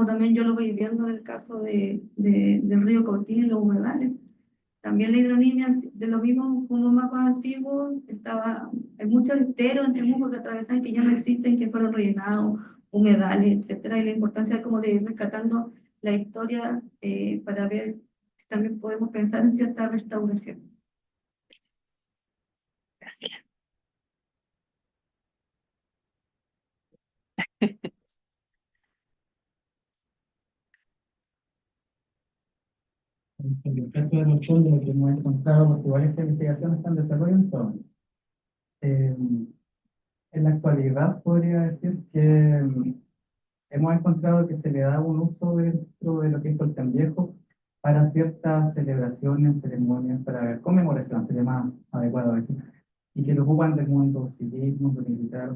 también yo lo voy viendo en el caso del río Cautín y los humedales. También la hidronimia de los mismos como mapas antiguos, hay muchos esteros en Temuco que atravesan que ya no existen, que fueron rellenados, humedales, etcétera, y la importancia como de ir rescatando la historia para ver si también podemos pensar en cierta restauración. Gracias. En el caso de los fondos, lo que hemos encontrado, porque igual esta investigación está en desarrollo entonces. En la actualidad podría decir que hemos encontrado que se le da un uso dentro de lo que es Tolten Viejo para ciertas celebraciones, ceremonias, para conmemoración, sería más adecuado decir, y que lo ocupan del mundo civil, mundo militar,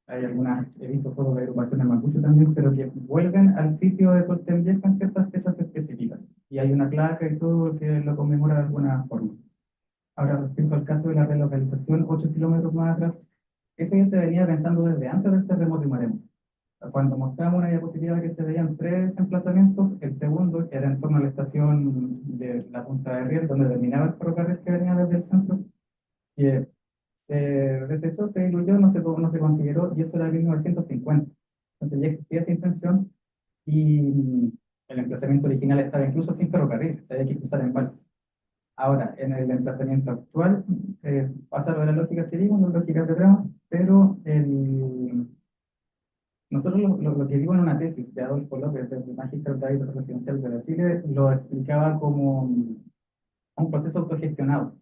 hay algunas, he visto fotos de agrupaciones mapuche también, pero que vuelven al sitio de Tolten Viejo en ciertas fechas específicas, y hay una placa y todo que lo conmemora de alguna forma. Ahora, respecto al caso de la relocalización, 8 kilómetros más atrás, eso ya se venía pensando desde antes del terremoto de Maremoto. Cuando mostramos una diapositiva que se veían 3 emplazamientos, el segundo, que era en torno a la estación de la Punta de Riel, donde terminaba el ferrocarril que venía desde el centro, que se desechó, se diluyó, no se consideró, y eso era 1950. Entonces ya existía esa intención, y el emplazamiento original estaba incluso sin ferrocarril, se había que cruzar en balsa. Ahora, en el emplazamiento actual, pasa lo de la lógica que vimos, la lógica de trama, pero nosotros lo que digo en una tesis de Adolfo López, del Magíster Residencial de la Chile, lo explicaba como un proceso autogestionado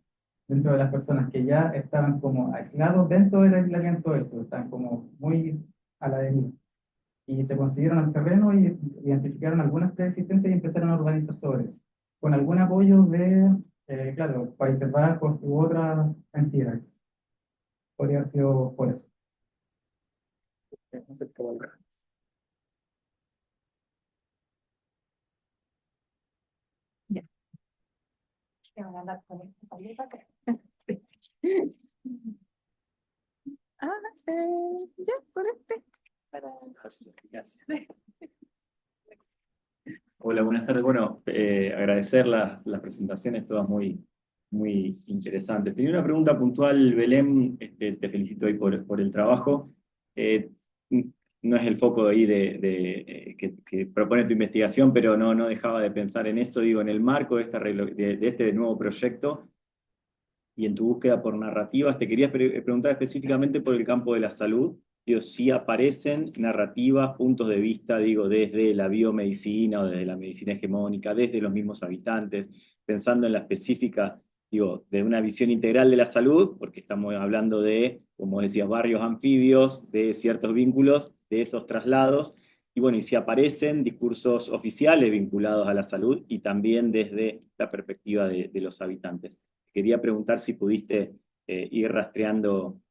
dentro de las personas que ya estaban como aislados dentro del aislamiento del sur, estaban como muy a la deriva. Y se consiguieron al terreno y identificaron algunas preexistencias y empezaron a organizar sobre eso, con algún apoyo de, claro, Países Bajos u otras entidades. Podría haber sido por eso. No sé qué valor. Ya. Te van a dar con esta paleta acá. Ah, ya, con este. Gracias. Hola, buenas tardes. Bueno, agradecer las presentaciones, todas muy interesantes. Tenía una pregunta puntual, Belén, te felicito hoy por el trabajo. No es el foco ahí que propone tu investigación, pero no dejaba de pensar en eso, digo, en el marco de este nuevo proyecto y en tu búsqueda por narrativas. Te quería preguntar específicamente por el campo de la salud. Digo, si aparecen narrativas, puntos de vista, digo, desde la biomedicina o desde la medicina hegemónica, desde los mismos habitantes, pensando en la específica, digo, de una visión integral de la salud, porque estamos hablando de, como decías, barrios anfibios, de ciertos vínculos, de esos traslados, y bueno, y si aparecen discursos oficiales vinculados a la salud y también desde la perspectiva de los habitantes. Quería preguntar si pudiste ir rastreando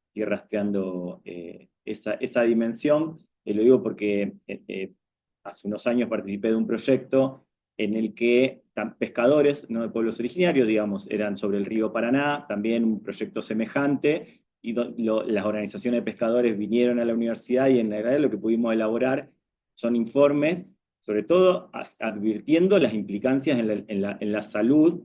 esa dimensión. Lo digo porque hace unos años participé de un proyecto en el que pescadores, no de pueblos originarios, digamos, eran sobre el río Paraná, también un proyecto semejante, y las organizaciones de pescadores vinieron a la universidad y en la realidad lo que pudimos elaborar son informes, sobre todo advirtiendo las implicancias en la salud.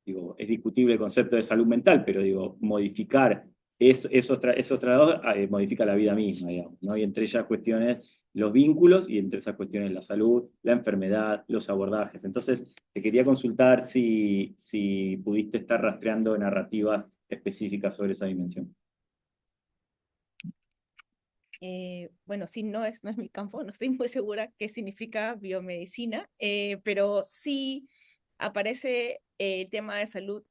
Digo, es discutible el concepto de salud mental, pero digo, modificar esos traslados modifica la vida misma, digamos, ¿no? Y entre ellas cuestiones, los vínculos, y entre esas cuestiones la salud, la enfermedad, los abordajes. Entonces, te quería consultar si pudiste estar rastreando narrativas específicas sobre esa dimensión. Bueno, sí, no es mi campo, no estoy muy segura qué significa biomedicina, pero sí aparece el tema de salud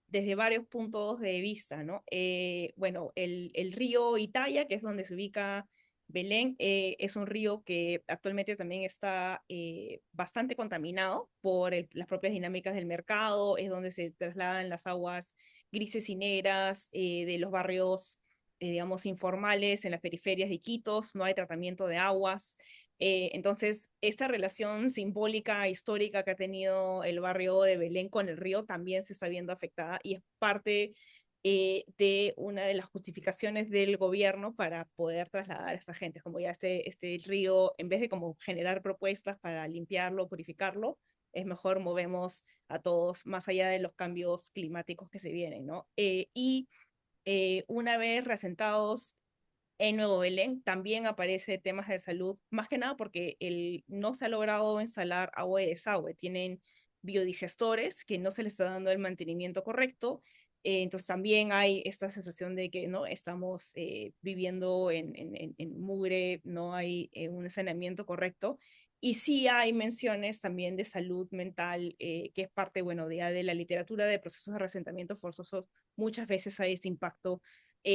desde varios puntos de vista, ¿no? Bueno, el río Italia, que es donde se ubica Belén es un río que actualmente también está bastante contaminado por las propias dinámicas del mercado, es donde se trasladan las aguas grises y negras de los barrios, digamos, informales en las periferias de Iquitos, no hay tratamiento de aguas. Entonces, esta relación simbólica, histórica que ha tenido el barrio de Belén con el río también se está viendo afectada y es parte de una de las justificaciones del gobierno para poder trasladar a esta gente, como ya este río, en vez de como generar propuestas para limpiarlo, purificarlo, es mejor movemos a todos más allá de los cambios climáticos que se vienen, ¿no? Una vez reasentados en Nuevo Belén, también aparece temas de salud, más que nada porque no se ha logrado instalar agua de desagüe, tienen biodigestores que no se les está dando el mantenimiento correcto, entonces también hay esta sensación de que no estamos viviendo en mugre, no hay un saneamiento correcto. Y sí hay menciones también de salud mental, que es parte, bueno, de la literatura de procesos de reasentamiento forzoso. Muchas veces hay este impacto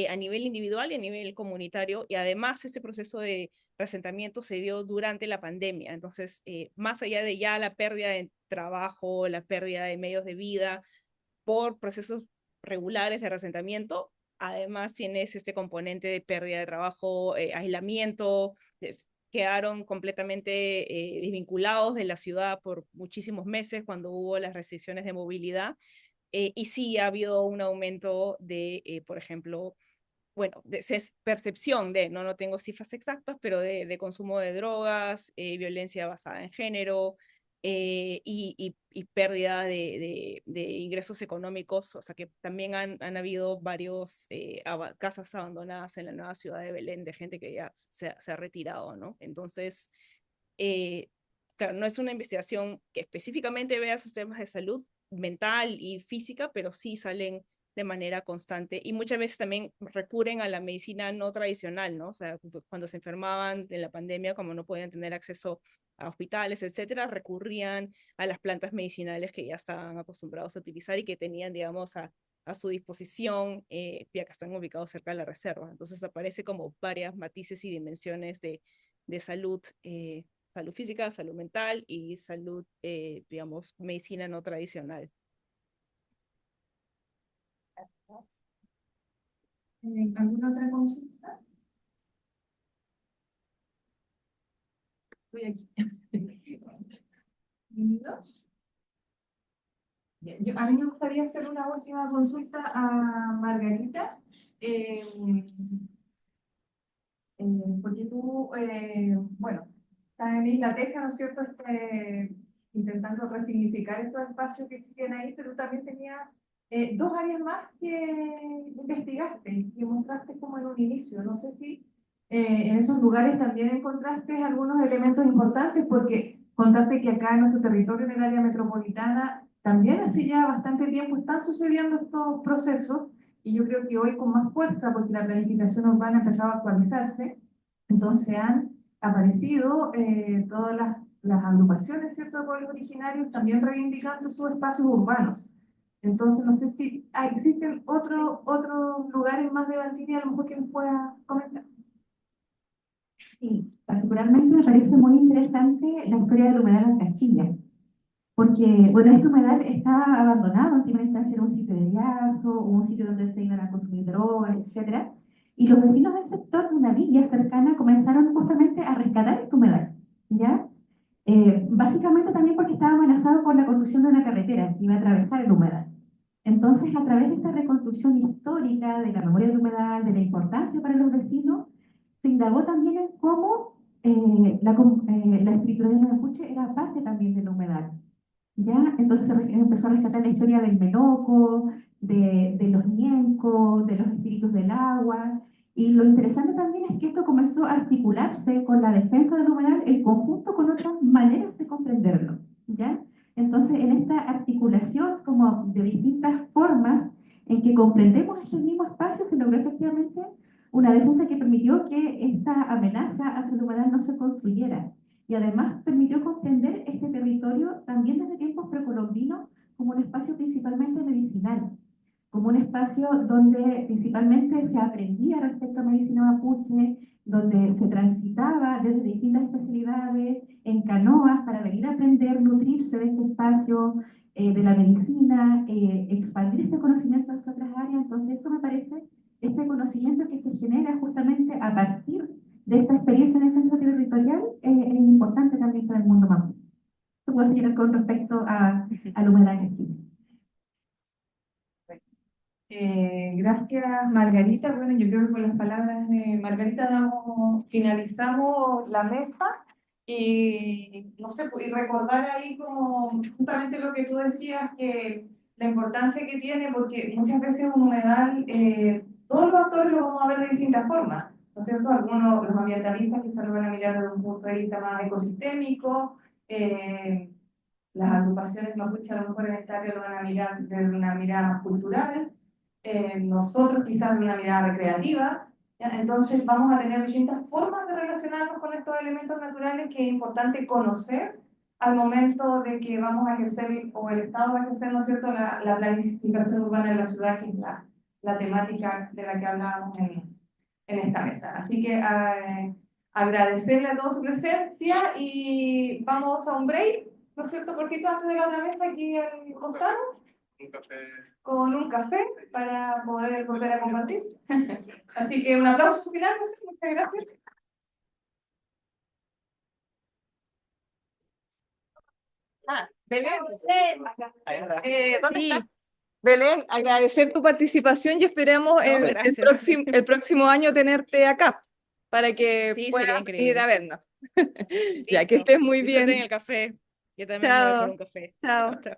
a nivel individual y a nivel comunitario, y además este proceso de reasentamiento se dio durante la pandemia, entonces más allá de ya la pérdida de trabajo, la pérdida de medios de vida por procesos regulares de reasentamiento, además tienes este componente de pérdida de trabajo, aislamiento, quedaron completamente desvinculados de la ciudad por muchísimos meses cuando hubo las restricciones de movilidad. Y sí ha habido un aumento de, por ejemplo, bueno, de percepción de, no tengo cifras exactas, pero de consumo de drogas, violencia basada en género y pérdida de ingresos económicos. O sea que también han habido varios casas abandonadas en la nueva ciudad de Belén de gente que ya se ha retirado, ¿no? Entonces, claro, no es una investigación que específicamente vea esos temas de salud mental y física, pero sí salen de manera constante y muchas veces también recurren a la medicina no tradicional, ¿no? O sea, cuando se enfermaban de la pandemia, como no podían tener acceso a hospitales, etcétera, recurrían a las plantas medicinales que ya estaban acostumbrados a utilizar y que tenían, digamos, a su disposición, ya que están ubicados cerca de la reserva. Entonces aparece como varias matices y dimensiones de salud, salud física, salud mental y salud, digamos, medicina no tradicional. ¿Alguna otra consulta? Estoy aquí. ¿No? Bien, a mí me gustaría hacer una última consulta a Margarita. Porque tú, bueno, estás en Isla Teja, ¿no es cierto? Intentando resignificar estos espacios que existen ahí, pero también tenías dos áreas más que investigaste, que mostraste como en un inicio. No sé si en esos lugares también encontraste algunos elementos importantes, porque contaste que acá en nuestro territorio, en el área metropolitana, también hace ya bastante tiempo están sucediendo estos procesos, y yo creo que hoy con más fuerza, porque la planificación urbana ha empezado a actualizarse, entonces han aparecido todas las agrupaciones, ¿cierto?, de pueblos originarios también reivindicando sus espacios urbanos. Entonces, no sé si existen otros lugares más de Valdivia, a lo mejor que nos pueda comentar. Sí, particularmente me parece muy interesante la historia del humedal Las Cachillas, porque, bueno, este humedal estaba abandonado, en primera instancia era un sitio de llazo, un sitio donde se iban a consumir drogas, etc. Y los vecinos del sector de una villa cercana comenzaron justamente a rescatar este humedal, ¿ya? Básicamente también porque estaba amenazado por la construcción de una carretera que iba a atravesar el humedal. Entonces, a través de esta reconstrucción histórica de la memoria del humedal, de la importancia para los vecinos, se indagó también en cómo la espiritualidad mapuche era parte también del humedal. ¿Ya? Entonces empezó a rescatar la historia del meloco, de los ñencos, de los espíritus del agua. Y lo interesante también es que esto comenzó a articularse con la defensa del humedal en conjunto con otras maneras de comprenderlo. ¿Ya? Entonces, en esta articulación como de distintas formas en que comprendemos estos mismos espacios, se logró efectivamente una defensa que permitió que esta amenaza hacia el humedal no se construyera. Y además permitió comprender este territorio también desde tiempos precolombinos como un espacio principalmente medicinal. como un espacio donde principalmente se aprendía respecto a medicina mapuche, donde se transitaba desde distintas especialidades en canoas para venir a aprender, nutrirse de este espacio de la medicina, expandir este conocimiento a las otras áreas. Entonces eso me parece, este conocimiento que se genera justamente a partir de esta experiencia en defensa territorial es importante también para el mundo mapuche. Esto puedo decir con respecto al humedal en Chile. Gracias, Margarita. Bueno, yo creo que con las palabras de Margarita finalizamos la mesa y, no sé, y recordar ahí como justamente lo que tú decías, que la importancia que tiene, porque muchas veces un humedal, todos los actores lo vamos a ver de distintas formas, ¿no es cierto? Algunos, los ambientalistas quizás lo van a mirar desde un punto de vista más ecosistémico, las agrupaciones mapuche a lo mejor en esta área lo van a mirar desde una mirada más cultural, nosotros quizás de una mirada recreativa, ¿ya? Entonces vamos a tener distintas formas de relacionarnos con estos elementos naturales que es importante conocer al momento de que vamos a ejercer, o el Estado va a ejercer, ¿no es cierto?, la planificación urbana de la ciudad, que es la temática de la que hablábamos en esta mesa. Así que agradecerle a todos su presencia y vamos a un break, ¿no es cierto?, porque antes de la otra mesa aquí al costado. Un café. Con un café para poder volver a compartir. Así que un aplauso final, muchas gracias. Belén, ¿dónde Sí, estás? Belén, agradecer tu participación y esperamos no, gracias. el próximo año tenerte acá para que Sí, sería puedas venir a increíble. vernos. Ya que Listo. estés muy Disfruten bien. el café. Yo también me voy por Chao. un café. Chao. Chao, chao.